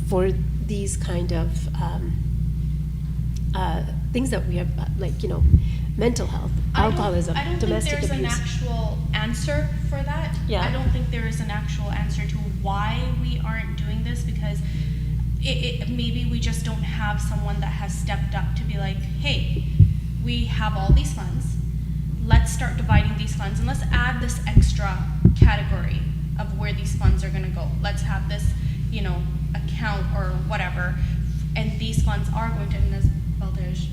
for these kind of things that we have, mental health, alcoholism, domestic abuse? I don't think there's an actual answer for that. Yeah. I don't think there is an actual answer to why we aren't doing this, because maybe we just don't have someone that has stepped up to be like, hey, we have all these funds. Let's start dividing these funds, and let's add this extra category of where these funds are going to go. Let's have this, account or whatever, and these funds are going to, and as Baltej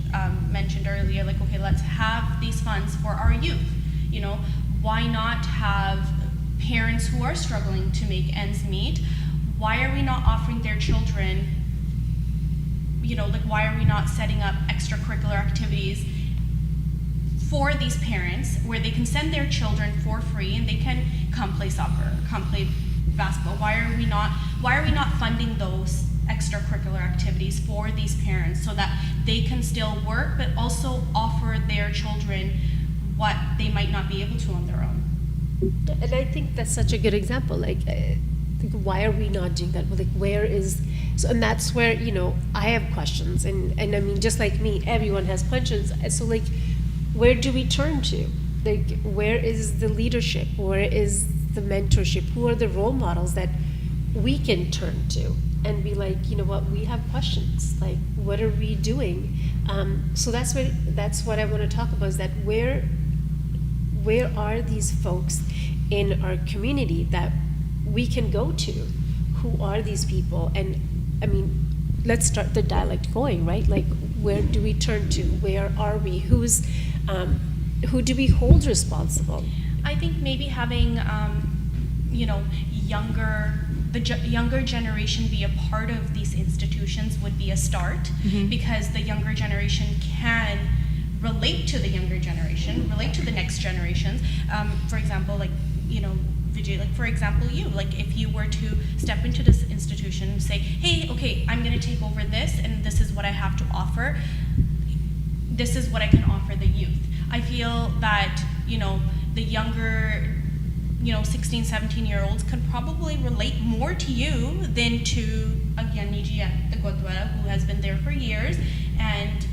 mentioned earlier, okay, let's have these funds for our youth. Why not have parents who are struggling to make ends meet? Why are we not offering their children, why are we not setting up extracurricular activities for these parents where they can send their children for free and they can come play soccer, come play basketball? Why are we not funding those extracurricular activities for these parents so that they can still work but also offer their children what they might not be able to on their own? And I think that's such a good example. Why are we not doing that? Where is, so, and that's where, I have questions, and I mean, just like me, everyone has questions. So where do we turn to? Where is the leadership? Where is the mentorship? Who are the role models that we can turn to and be like, what, we have questions. What are we doing? So that's what I want to talk about, is that where are these folks in our community that we can go to? Who are these people? And I mean, let's start the dialect going, right? Like, where do we turn to? Where are we? Who do we hold responsible? I think maybe having, younger generation be a part of these institutions would be a start, because the younger generation can relate to the younger generation, relate to the next generations. For example, Vijay, for example, if you were to step into this institution and say, hey, okay, I'm going to take over this, and this is what I have to offer. This is what I can offer the youth. I feel that, the younger, 16, 17-year-olds could probably relate more to you than to a Gyaniji at the Gurdwara who has been there for years. And,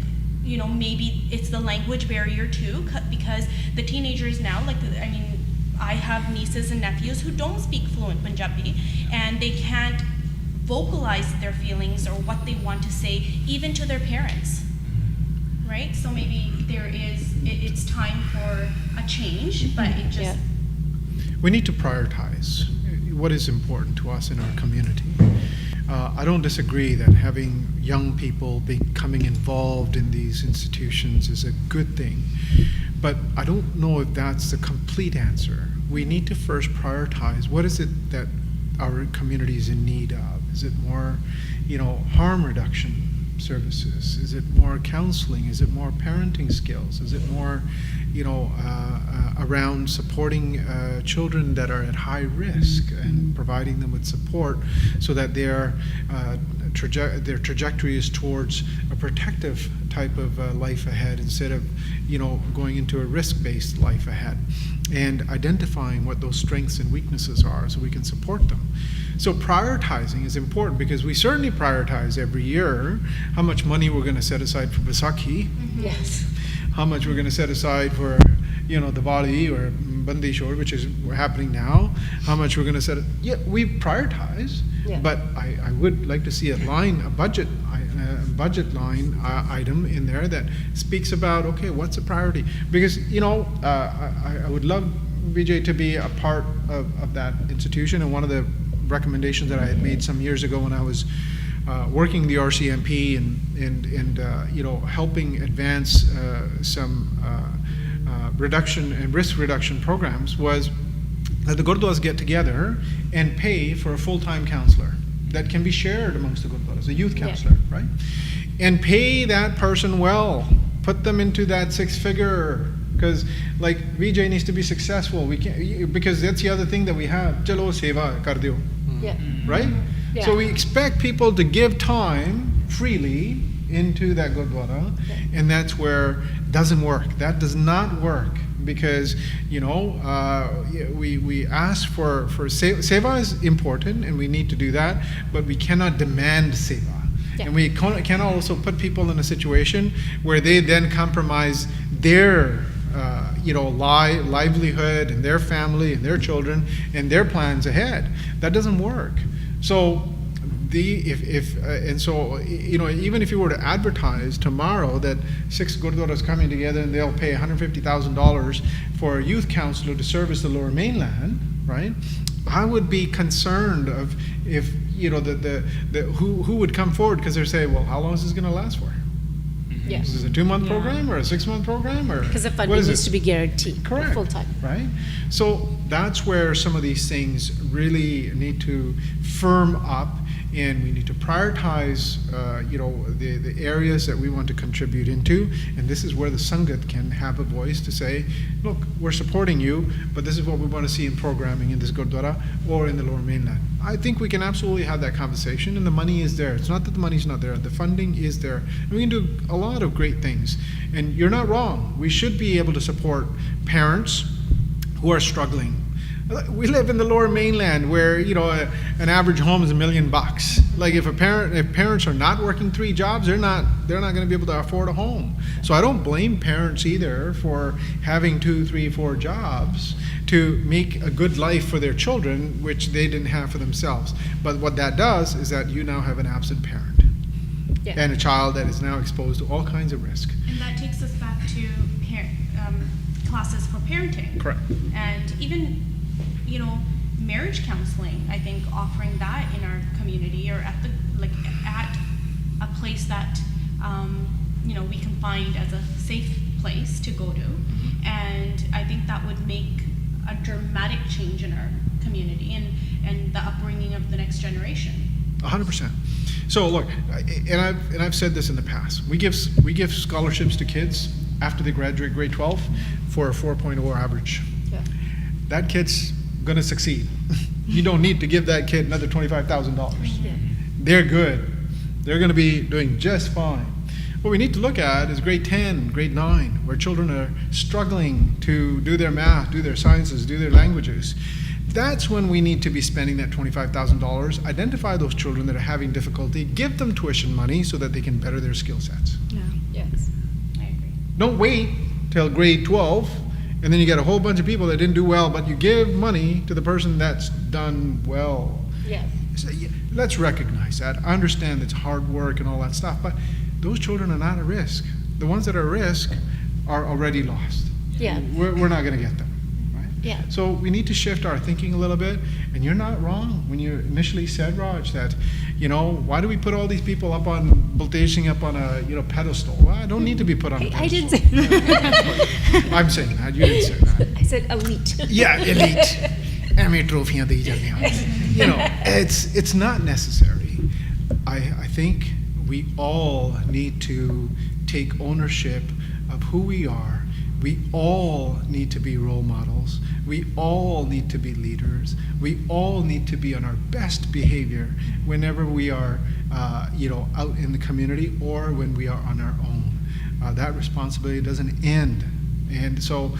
maybe it's the language barrier too, because the teenagers now, I have nieces and nephews who don't speak fluent Punjabi, and they can't vocalize their feelings or what they want to say, even to their parents. Right? So maybe it's time for a change, but it just... We need to prioritize what is important to us in our community. I don't disagree that having young people becoming involved in these institutions is a good thing, but I don't know if that's the complete answer. We need to first prioritize what is it that our community is in need of. Is it more, harm reduction services? Is it more counseling? Is it more parenting skills? Is it more, around supporting children that are at high risk and providing them with support so that their trajectory is towards a protective type of life ahead instead of, going into a risk-based life ahead, and identifying what those strengths and weaknesses are so we can support them. So prioritizing is important because we certainly prioritize every year how much money we're going to set aside for Vaisakhi, Yes. how much we're going to set aside for, Diwali or Bandi Shor, which is happening now, how much we're going to set. We prioritize, but I would like to see a budget line item in there that speaks about, okay, what's a priority? Because, I would love Vijay to be a part of that institution, and one of the recommendations that I had made some years ago when I was working the RCMP and helping advance some reduction and risk reduction programs was that the Gurdwaras get together and pay for a full-time counselor that can be shared amongst the Gurdwaras, a youth counselor, right? And pay that person well, put them into that 6-figure, because Vijay needs to be successful. We can't, because that's the other thing that we have. Chalo seva kar diyo. Right? Yeah. So we expect people to give time freely into that Gurdwara, and that's where it doesn't work. That does not work because, we ask for seva is important and we need to do that, but we cannot demand seva. Yeah. And we cannot also put people in a situation where they then compromise their livelihood and their family and their children and their plans ahead. That doesn't work. So even if you were to advertise tomorrow that 6 Gurdwaras coming together and they'll pay $150,000 for a youth counselor to service the Lower Mainland, right? I would be concerned of if who would come forward, because they're saying, well, how long is this going to last for? Yeah. Is this a 2-month program or a 6-month program, or Because the funding needs to be guaranteed. Correct. Full time. Right? So that's where some of these things really need to firm up, and we need to prioritize, the areas that we want to contribute into, and this is where the Sangat can have a voice to say, look, we're supporting you, but this is what we want to see in programming in this Gurdwara or in the Lower Mainland. I think we can absolutely have that conversation, and the money is there. It's not that the money's not there. The funding is there. And we can do a lot of great things. And you're not wrong. We should be able to support parents who are struggling. We live in the Lower Mainland where, an average home is $1 million. If parents are not working 3 jobs, they're not going to be able to afford a home. So I don't blame parents either for having 2, 3, 4 jobs to make a good life for their children, which they didn't have for themselves. But what that does is that you now have an absent parent and a child that is now exposed to all kinds of risk. And that takes us back to classes for parenting. Correct. And even, marriage counseling, I think offering that in our community or at the like at a place that you know, we can find as a safe place to go to, and I think that would make a dramatic change in our community and the upbringing of the next generation. 100%. So look, and I've said this in the past. We give scholarships to kids after they graduate grade 12 for a 4.0 average. Yeah. That kid's going to succeed. You don't need to give that kid another $25,000. Yeah. They're good. They're going to be doing just fine. What we need to look at is grade 10, grade 9, where children are struggling to do their math, do their sciences, do their languages. That's when we need to be spending that $25,000, identify those children that are having difficulty, give them tuition money so that they can better their skill sets. Yeah. Yes. I agree. Don't wait till grade 12, and then you get a whole bunch of people that didn't do well, but you give money to the person that's done well. Yes. So, let's recognize that. I understand it's hard work and all that stuff, but those children are not at risk. The ones that are at risk are already lost. Yeah. We're not going to get them. Yeah. So we need to shift our thinking a little bit, and you're not wrong when you initially said, Raj, that, you know, why do we put all these people up on Baltej up on a, you know, pedestal? Well, I don't need to be put on a pedestal. I didn't say that. I'm saying that. You didn't say that. I said elite. Yeah, elite. Emmy trophy दी जाने वाली. You know, it's not necessary. I think we all need to take ownership of who we are. We all need to be role models. We all need to be leaders. We all need to be on our best behavior whenever we are, you know, out in the community or when we are on our own. That responsibility doesn't end. And so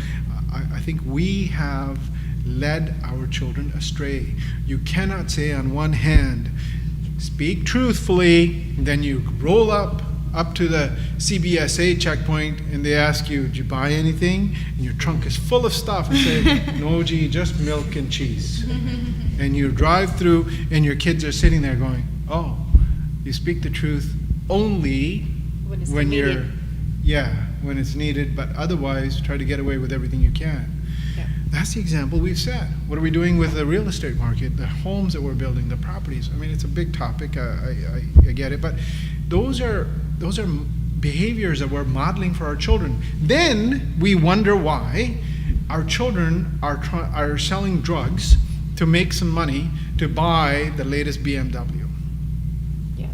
I think we have led our children astray. You cannot say on one hand, speak truthfully, and then you roll up to the CBSA checkpoint and they ask you, did you buy anything? And your trunk is full of stuff and say, no, gee, just milk and cheese. And you drive through and your kids are sitting there going, oh, you speak the truth only when you're, when it's needed, but otherwise try to get away with everything you can. Yeah. That's the example we've set. What are we doing with the real estate market, the homes that we're building, the properties? I mean, it's a big topic, I get it, but those are behaviors that we're modeling for our children. Then we wonder why our children are selling drugs to make some money to buy the latest BMW. Yeah.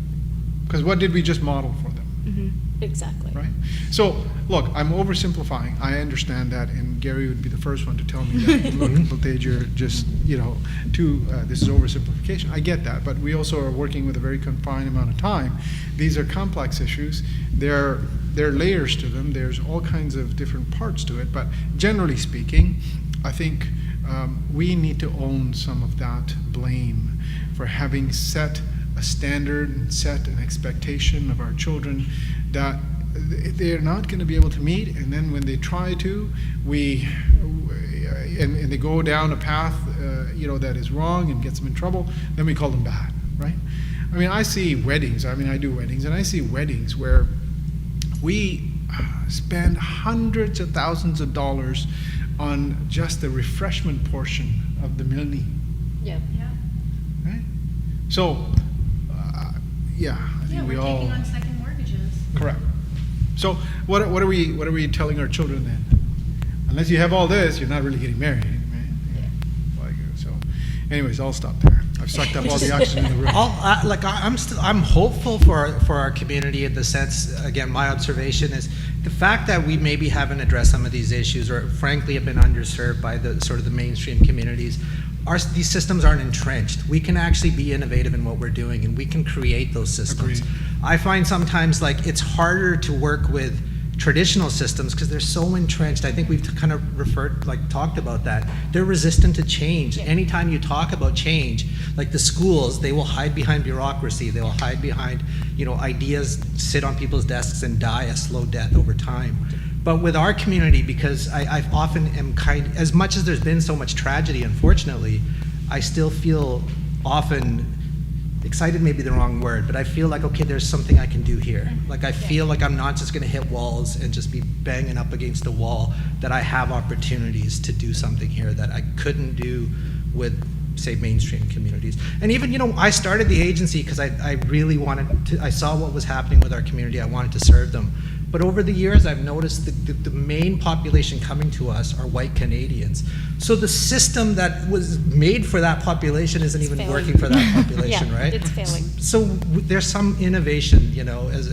Because what did we just model for them? Mm-hmm. Exactly. Right? So, look, I'm oversimplifying. I understand that, and Gary would be the first one to tell me that, look, Baltej, you're just, you know, this is oversimplification. I get that, but we also are working with a very confined amount of time. These are complex issues. There are layers to them. There's all kinds of different parts to it, but generally speaking, I think we need to own some of that blame for having set a standard and set an expectation of our children that they're not going to be able to meet, and then when they try to, and they go down a path, you know, that is wrong and gets them in trouble, then we call them bad, right? I mean, I see weddings. I mean, I do weddings, and I see weddings where we spend hundreds of thousands of dollars on just the refreshment portion of the milni. Yeah. Yeah. Right? So, I think We're we all taking on second mortgages. correct. So, what are we telling our children then? Unless you have all this, you're not really getting married, right? Like, so, anyways, I'll stop there. I've sucked up all the oxygen in the room. I'm hopeful for our community in the sense, again, my observation is the fact that we maybe haven't addressed some of these issues or frankly have been underserved by the sort of the mainstream communities. These systems aren't entrenched. We can actually be innovative in what we're doing, and we can create those systems. Agreed. I find sometimes like it's harder to work with traditional systems because they're so entrenched. I think we've kind of talked about that. They're resistant to change. Yeah. Anytime you talk about change, like the schools, they will hide behind bureaucracy. They will hide behind, ideas sit on people's desks and die a slow death over time. But with our community, because I often am as much as there's been so much tragedy, unfortunately, I still feel often excited, maybe the wrong word, but I feel like, okay, there's something I can do here. Like I feel like I'm not just gonna hit walls and just be banging up against a wall, that I have opportunities to do something here that I couldn't do with say, mainstream communities. And even, I started the agency because I really wanted to, I saw what was happening with our community, I wanted to serve them. But over the years, I've noticed that the main population coming to us are white Canadians. So the system that was made for that population isn't even failing. working for that population, Yeah, right? it's failing. So there's some innovation, as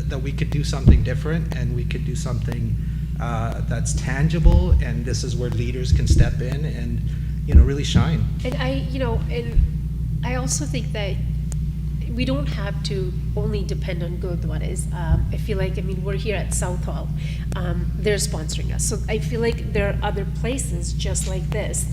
that we could do something different, and we could do something that's tangible, and this is where leaders can step in and, really shine. And I also think that we don't have to only depend on Gurdwaras. I feel like, we're here at Southall. They're sponsoring us. So I feel like there are other places just like this.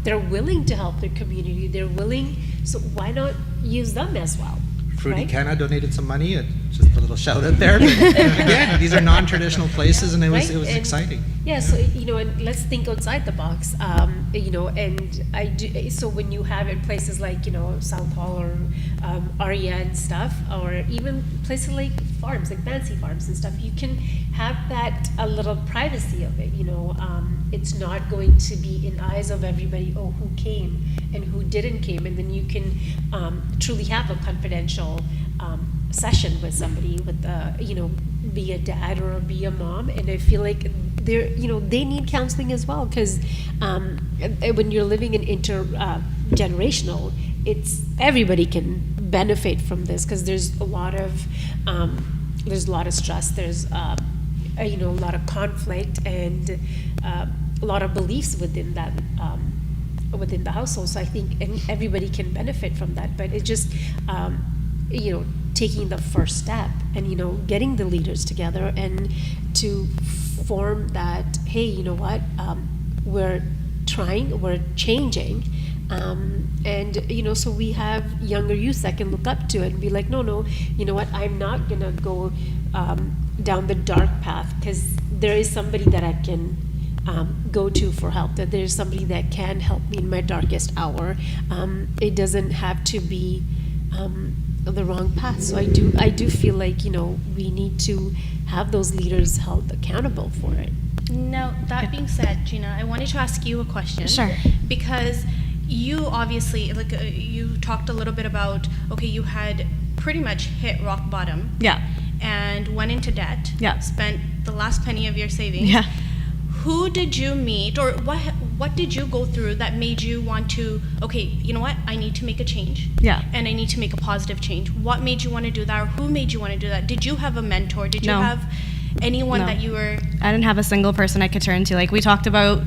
They're willing to help their community. They're willing, so why not use them as well? Fruity right? Canna donated some money, just a little shout out there. But again, these are non-traditional places, and it was Right? And- exciting. Yeah, so and let's think outside the box. And I do. So when you have it places like Southall or Aria and stuff, or even places like farms, like fancy farms and stuff, you can have that a little privacy of it. It's not going to be in eyes of everybody. Oh, who came and who didn't came, and then you can truly have a confidential session with somebody, with be a dad or be a mom. And I feel like they need counseling as well, because when you're living in intergenerational, it's everybody can benefit from this, because there's a lot of stress, there's a lot of conflict, and a lot of beliefs within that within the household. So I think everybody can benefit from that, but it's just taking the first step and getting the leaders together and to form that, hey, we're trying, we're changing, and so we have younger youth that can look up to it and be like, no, I'm not gonna go down the dark path, because there is somebody that I can go to for help, that there's somebody that can help me in my darkest hour. It doesn't have to be the wrong path. So I do feel like we need to have those leaders held accountable for it. Now, that being said, Gina, I wanted to ask you a question. Sure. Because you obviously, you talked a little bit about, okay, you had pretty much hit rock bottom. Yeah. And went into debt. Yeah. Spent the last penny of your savings. Yeah. Who did you meet, or what did you go through that made you want to, okay, you know what, I need to make a change. Yeah. And I need to make a positive change. What made you want to do that, or who made you want to do that? Did you have a mentor? Did you No. have anyone No. that you were... I didn't have a single person I could turn to. Like we talked about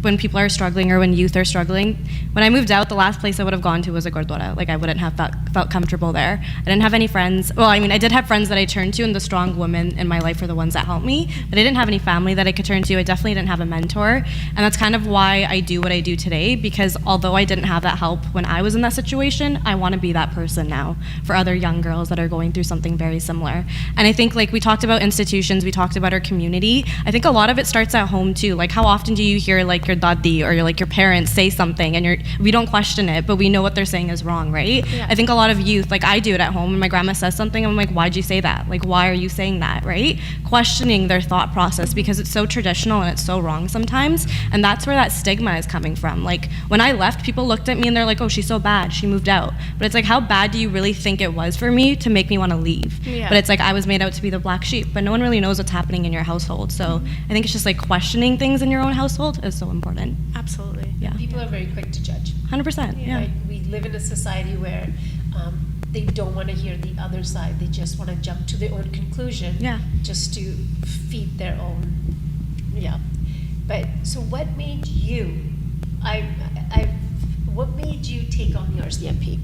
when people are struggling or when youth are struggling. When I moved out, the last place I would have gone to was a Gurdwara. Like I wouldn't have felt comfortable there. I didn't have any friends. Well, I did have friends that I turned to, and the strong women in my life were the ones that helped me. But I didn't have any family that I could turn to. I definitely didn't have a mentor. And that's kind of why I do what I do today, because although I didn't have that help when I was in that situation, I want to be that person now for other young girls that are going through something very similar. And I think like we talked about institutions, we talked about our community. I think a lot of it starts at home too. Like how often do you hear like your dadi or your parents say something and we don't question it, but we know what they're saying is wrong, right? Yeah. I think a lot of youth, like I do it at home, and my grandma says something, I'm like, why'd you say that? Like, why are you saying that, right? Questioning their thought process, because it's so traditional and it's so wrong sometimes, and that's where that stigma is coming from. Like, when I left, people looked at me and they're like, oh, she's so bad, she moved out. But it's like, how bad do you really think it was for me to make me want to leave? Yeah. But it's like, I was made out to be the black sheep, but no one really knows what's happening in your household. So I think it's just like questioning things in your own household is so important. Absolutely. Yeah. People are very quick to judge. 100%, yeah. Right? We live in a society where they don't want to hear the other side. They just want to jump to their own conclusion. Yeah. Just to feed their own. Yeah. But so what made you? What made you take on the RCMP?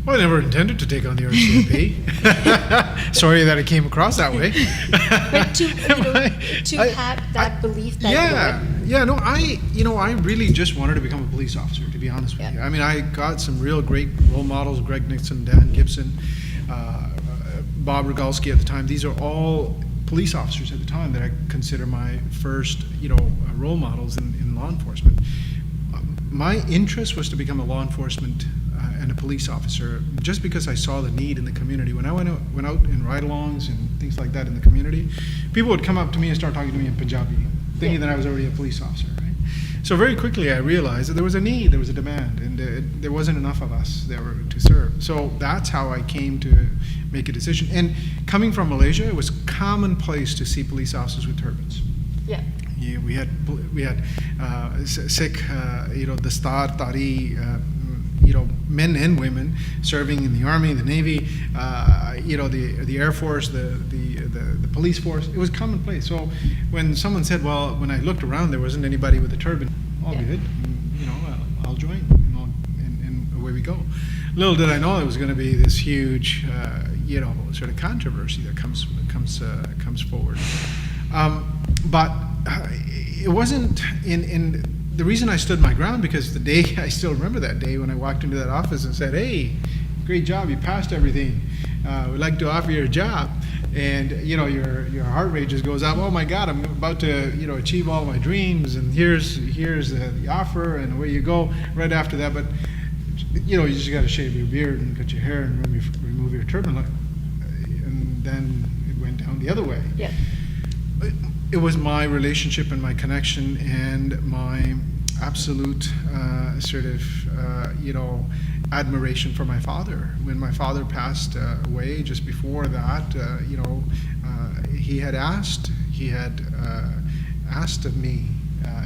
Well, I never intended to take on the RCMP. Sorry that it came across that way. But to have that belief that I really just wanted to become a police officer, to be honest with you. I mean, I got some real great role models: Greg Nixon, Dan Gibson, Bob Rogalski at the time. These are all police officers at the time that I consider my first, role models in law enforcement. My interest was to become a law enforcement and a police officer, just because I saw the need in the community. When I went out in ride-alongs and things like that in the community, people would come up to me and start talking to me in Punjabi, thinking that I was already a police officer, right? So very quickly I realized that there was a need, there was a demand, and there wasn't enough of us there to serve. So that's how I came to make a decision. And coming from Malaysia, it was commonplace to see police officers with turbans. Yeah. Yeah, we had Sikh, Dastar, Tari, men and women serving in the Army, the Navy, the Air Force, the police force. It was commonplace. So when someone said, well, when I looked around, there wasn't anybody with a turban, all good, I'll join, and away we go. Little did I know it was going to be this huge, sort of controversy that comes forward. But it wasn't in the reason I stood my ground, because the day, I still remember that day when I walked into that office and said, hey, great job, you passed everything. We'd like to offer you a job. And, your heart rate just goes up. Oh my God, I'm about to, achieve all my dreams, and here's the offer, and away you go right after that. But, you just got to shave your beard and cut your hair and remove your turban. And then it went down the other way. Yeah. It was my relationship and my connection and my absolute admiration for my father. When my father passed away, just before that, he had asked of me.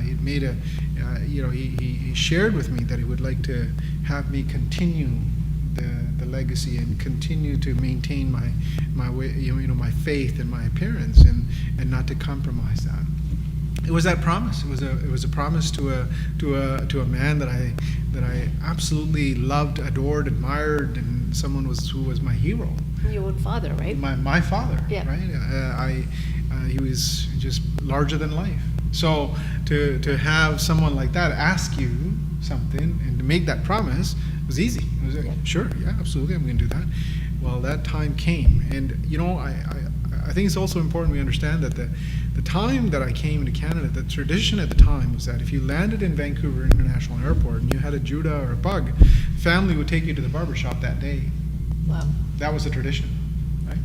He had made he shared with me that he would like to have me continue the legacy and continue to maintain my way, my faith and my appearance, and not to compromise that. It was that promise. It was a promise to a man that I absolutely loved, adored, admired, and someone who was my hero. Your own father, right? My father, Yeah. Right? He was just larger than life. So to have someone like that ask you something and to make that promise was easy. It was like, sure, yeah, absolutely, I'm going to do that. Well, that time came, and I think it's also important we understand that the time that I came into Canada, the tradition at the time was that if you landed in Vancouver International Airport and you had a Judah or a pug, family would take you to the barber shop that day. Wow. That was the tradition, right?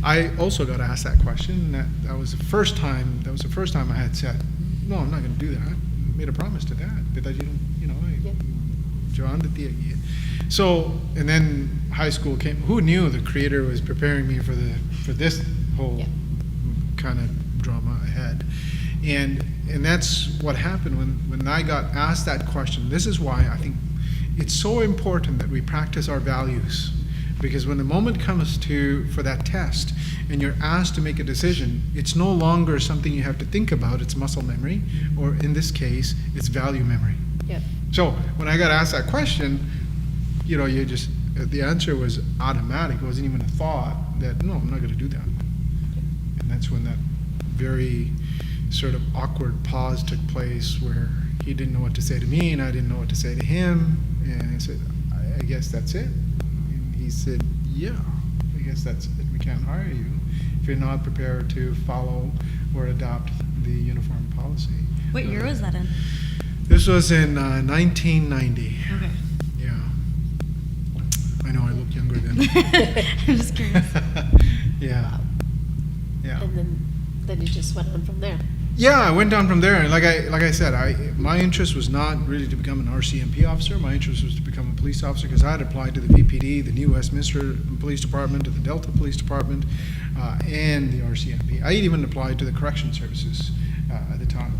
I also got asked that question. And that was the first time. That was the first time I had said, "No, I'm not going to do that." I made a promise to Dad, but John did the. So, and then high school came. Who knew the Creator was preparing me for this whole kind of drama ahead, and that's what happened when I got asked that question. This is why I think it's so important that we practice our values, because when the moment comes for that test and you're asked to make a decision, it's no longer something you have to think about. It's muscle memory, or in this case, it's value memory. Yeah. So when I got asked that question, the answer was automatic. It wasn't even a thought that, no, I'm not going to do that. And that's when that very sort of awkward pause took place, where he didn't know what to say to me and I didn't know what to say to him. And I said, I guess that's it. And he said, yeah, I guess that's it. We can't hire you if you're not prepared to follow or adopt the uniform policy. What year was that in? This was in 1990. Okay. Yeah. I know I look younger than. I'm just curious. Yeah. Wow. Yeah. And then you just went on from there. Yeah, I went down from there, and like I said, my interest was not really to become an RCMP officer. My interest was to become a police officer, because I had applied to the VPD, the New Westminster Police Department, to the Delta Police Department, and the RCMP. I even applied to the Correction Services at the time,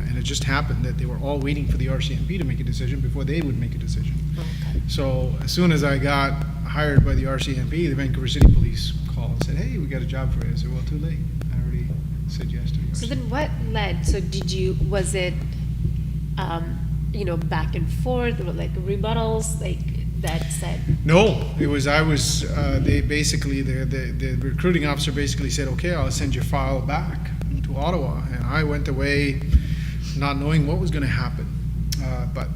and it just happened that they were all waiting for the RCMP to make a decision before they would make a decision. Okay. So as soon as I got hired by the RCMP, the Vancouver City Police called and said, "Hey, we got a job for you." I said, "Well, too late. I already said yes to yours." So then what led, was it, back and forth, or like rebuttals, like that said? No, they basically, the recruiting officer basically said, "Okay, I'll send your file back to Ottawa." And I went away not knowing what was going to happen. But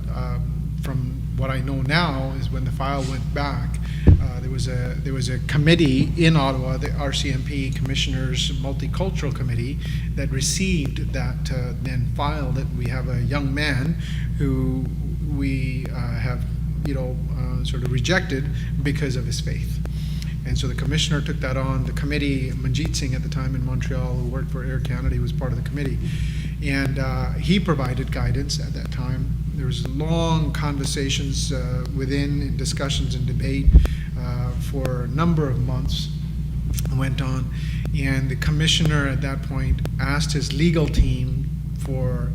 from what I know now is when the file went back, there was a committee in Ottawa, the RCMP Commissioners Multicultural Committee, that received that then file. That we have a young man who we have sort of rejected because of his faith. And so the commissioner took that on. The committee, Manjit Singh at the time in Montreal, who worked for Air Canada, he was part of the committee. And he provided guidance at that time. There was long conversations within, and discussions and debate for a number of months went on. And the commissioner at that point asked his legal team for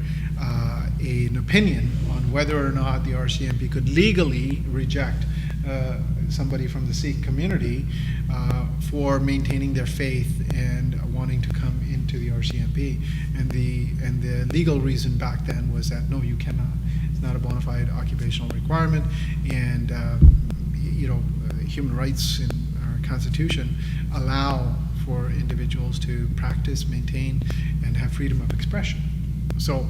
an opinion on whether or not the RCMP could legally reject somebody from the Sikh community for maintaining their faith and wanting to come into the RCMP. And the legal reason back then was that no, you cannot. It's not a bona fide occupational requirement, and human rights in our Constitution allow for individuals to practice, maintain, and have freedom of expression. So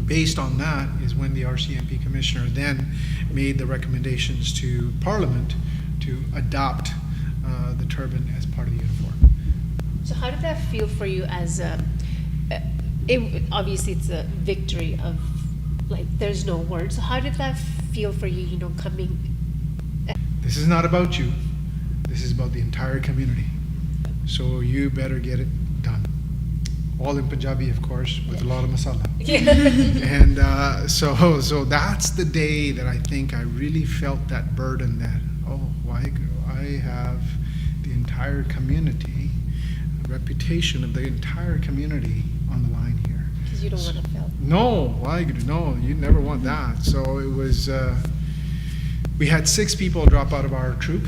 based on that is when the RCMP commissioner then made the recommendations to Parliament to adopt the turban as part of the uniform. So how did that feel for you as obviously it's a victory of, like, there's no words. So how did that feel for you, coming? This is not about you. This is about the entire community. So you better get it done. All in Punjabi, of course, with a lot of masala. And so that's the day that I think I really felt that burden that, I have the entire community, the reputation of the entire community on the line here. Because you don't want to fail. No, you never want that. So it was, we had 6 people drop out of our troop,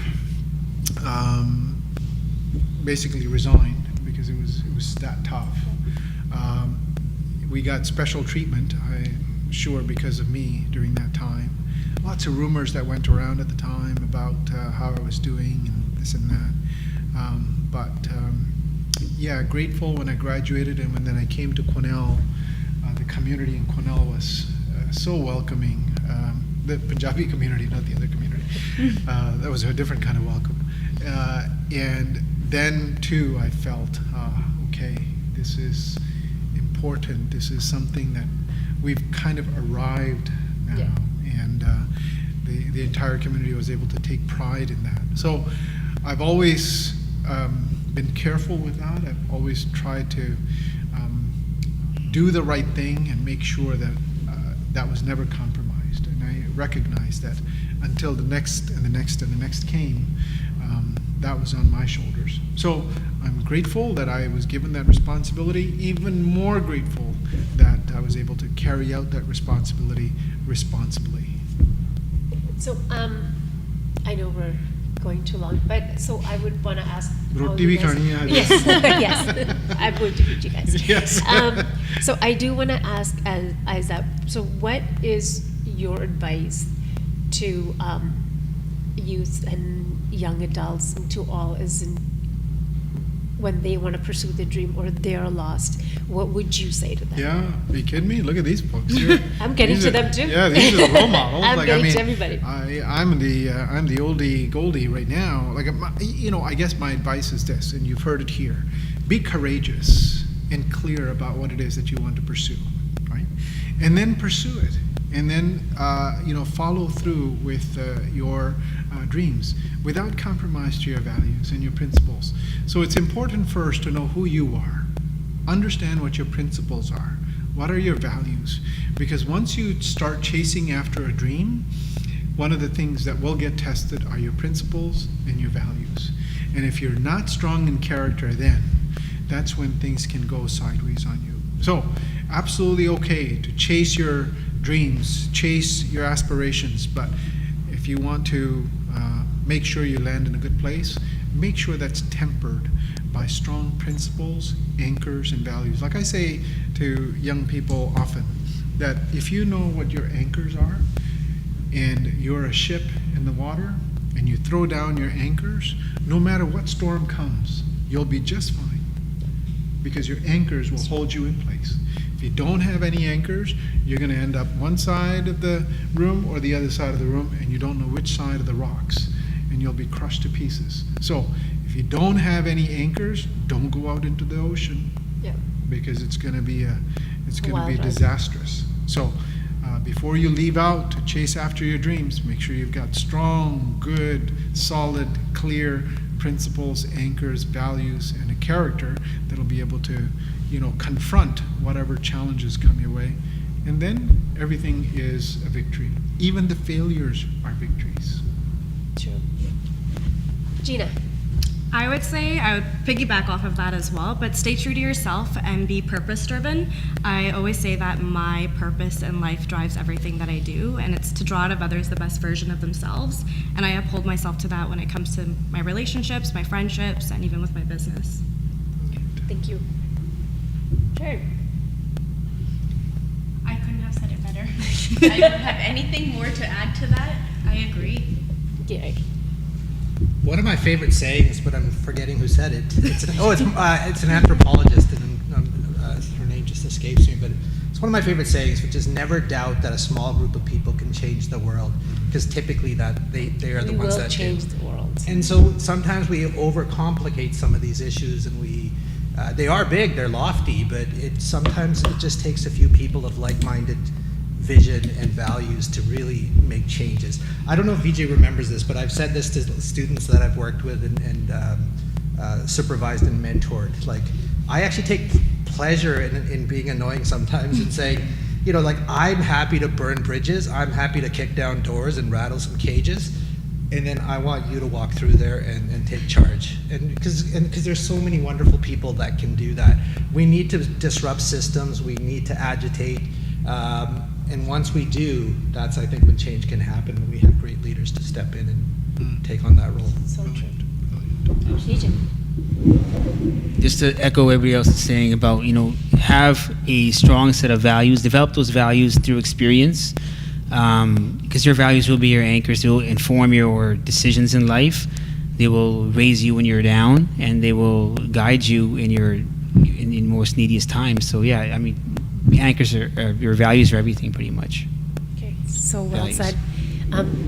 basically resigned because it was that tough. We got special treatment, I'm sure, because of me during that time. Lots of rumors that went around at the time about how I was doing and this and that. Grateful when I graduated, and when then I came to Quesnel. The community in Quesnel was so welcoming. The Punjabi community, not the other community. That was a different kind of welcome. And then too, I felt, okay, this is important. This is something that we've kind of arrived now. Yeah. And the entire community was able to take pride in that. So I've always been careful with that. I've always tried to do the right thing and make sure that that was never compromised. And I recognized that until the next and the next and the next came, that was on my shoulders. So I'm grateful that I was given that responsibility, even more grateful that I was able to carry out that responsibility responsibly. So I know we're going too long, but so I would want to ask. Roti bhi khani hai. Yes, yes. I'm going to feed you guys. Yes. So I do want to ask Isaac. So what is your advice to youth and young adults and to all, as in when they want to pursue their dream or they're lost? What would you say to them? Yeah, are you kidding me? Look at these folks. I'm getting to them too. Yeah, these are the role models. I'm getting to everybody. I'm the oldie goldie right now. Like, I guess my advice is this, and you've heard it here: be courageous and clear about what it is that you want to pursue, right? And then pursue it, and then follow through with your dreams without compromise to your values and your principles. So it's important first to know who you are. Understand what your principles are. What are your values? Because once you start chasing after a dream, one of the things that will get tested are your principles and your values. And if you're not strong in character, then that's when things can go sideways on you. So absolutely okay to chase your dreams, chase your aspirations, but if you want to make sure you land in a good place, make sure that's tempered by strong principles, anchors, and values. Like I say to young people often, that if you know what your anchors are, and you're a ship in the water, and you throw down your anchors, no matter what storm comes, you'll be just fine, because your anchors will hold you in place. If you don't have any anchors, you're going to end up one side of the room or the other side of the room, and you don't know which side of the rocks, and you'll be crushed to pieces. So if you don't have any anchors, don't go out into the ocean, because it's going to be disastrous. So before you leave out to chase after your dreams, make sure you've got strong, good, solid, clear principles, anchors, values, and a character that'll be able to confront whatever challenges come your way. And then everything is a victory. Even the failures are victories. True. Gina. I would say I would piggyback off of that as well, but stay true to yourself and be purpose-driven. I always say that my purpose in life drives everything that I do, and it's to draw out of others the best version of themselves. And I uphold myself to that when it comes to my relationships, my friendships, and even with my business. Thank you. Sharan. I couldn't have said it better. I don't have anything more to add to that. I agree. Gary. One of my favorite sayings, but I'm forgetting who said it. It's an anthropologist, and her name just escapes me. But it's one of my favorite sayings, which is never doubt that a small group of people can change the world, because typically that they are the ones that change do. the world. And so sometimes we overcomplicate some of these issues, and they are big, they're lofty, but sometimes it just takes a few people of like-minded vision and values to really make changes. I don't know if VJ remembers this, but I've said this to students that I've worked with and supervised and mentored. Like, I actually take pleasure in being annoying sometimes and saying, I'm happy to burn bridges, I'm happy to kick down doors and rattle some cages, and then I want you to walk through there and take charge. And because there's so many wonderful people that can do that. We need to disrupt systems, we need to agitate, and once we do, that's, I think, when change can happen, when we have great leaders to step in and take on that role. So true. Brilliant. Just to echo everybody else is saying about, have a strong set of values, develop those values through experience, because your values will be your anchors. They will inform your decisions in life. They will raise you when you're down, and they will guide you in your most neediest times. So yeah, I mean, anchors are your values are everything, pretty much. Okay, so well Values. said.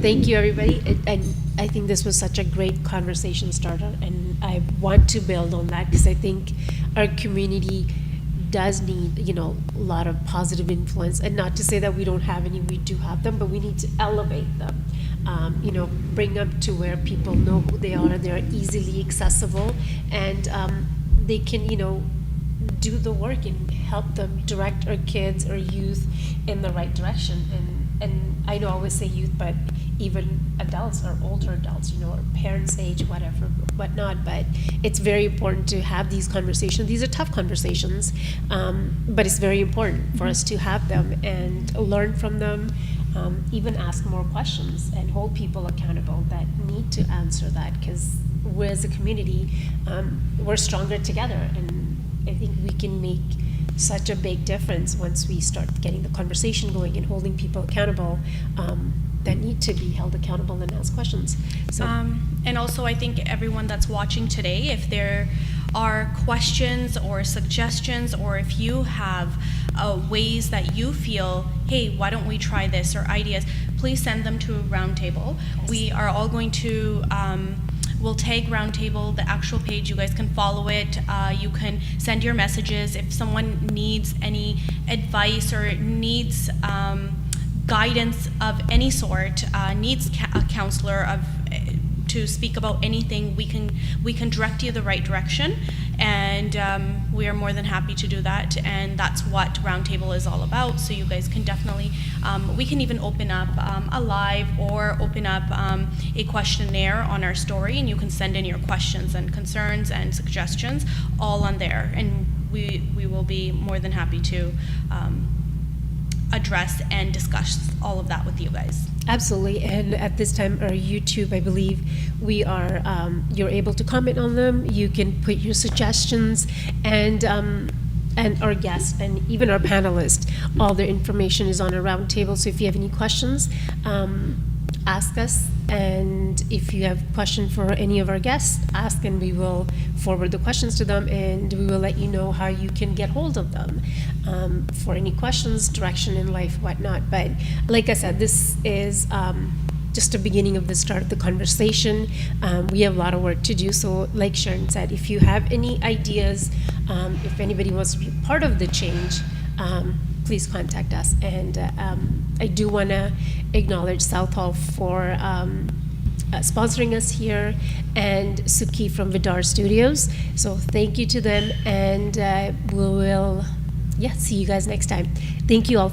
Thank you, everybody. And I think this was such a great conversation starter, and I want to build on that because I think our community does need, a lot of positive influence. And not to say that we don't have any, we do have them, but we need to elevate them. Bring them to where people know who they are, they're easily accessible, and they can, do the work and help them direct our kids or youth in the right direction. And I know I always say youth, but even adults or older adults, or parents' age, whatnot. But it's very important to have these conversations. These are tough conversations, but it's very important for us to have them and learn from them, even ask more questions and hold people accountable that need to answer that, because we as a community, we're stronger together, and I think we can make such a big difference once we start getting the conversation going and holding people accountable that need to be held accountable and ask questions. So, And also, I think everyone that's watching today, if there are questions or suggestions, or if you have ways that you feel, hey, why don't we try this, or ideas, please send them to Roundtable. Yes. We are all going to we'll tag Roundtable, the actual page. You guys can follow it. You can send your messages. If someone needs any advice or needs guidance of any sort, needs a counselor to speak about anything, we can direct you the right direction, and we are more than happy to do that. And that's what Roundtable is all about. So you guys can definitely, we can even open up a live or open up a questionnaire on our story, and you can send in your questions and concerns and suggestions all on there, and we will be more than happy to address and discuss all of that with you guys. absolutely. And at this time, our YouTube, I believe, we are, you're able to comment on them. You can put your suggestions, and our guests and even our panelists, all their information is on a roundtable. So if you have any questions, ask us. And if you have a question for any of our guests, ask, and we will forward the questions to them, and we will let you know how you can get hold of them for any questions, direction in life, whatnot. But like I said, this is just the beginning of the start of the conversation. We have a lot of work to do. So like Sharan said, if you have any ideas, if anybody wants to be part of the change, please contact us. And I do want to acknowledge South Hall for sponsoring us here, and Suki from Vidar Studios. So thank you to them, and we will, see you guys next time. Thank you all.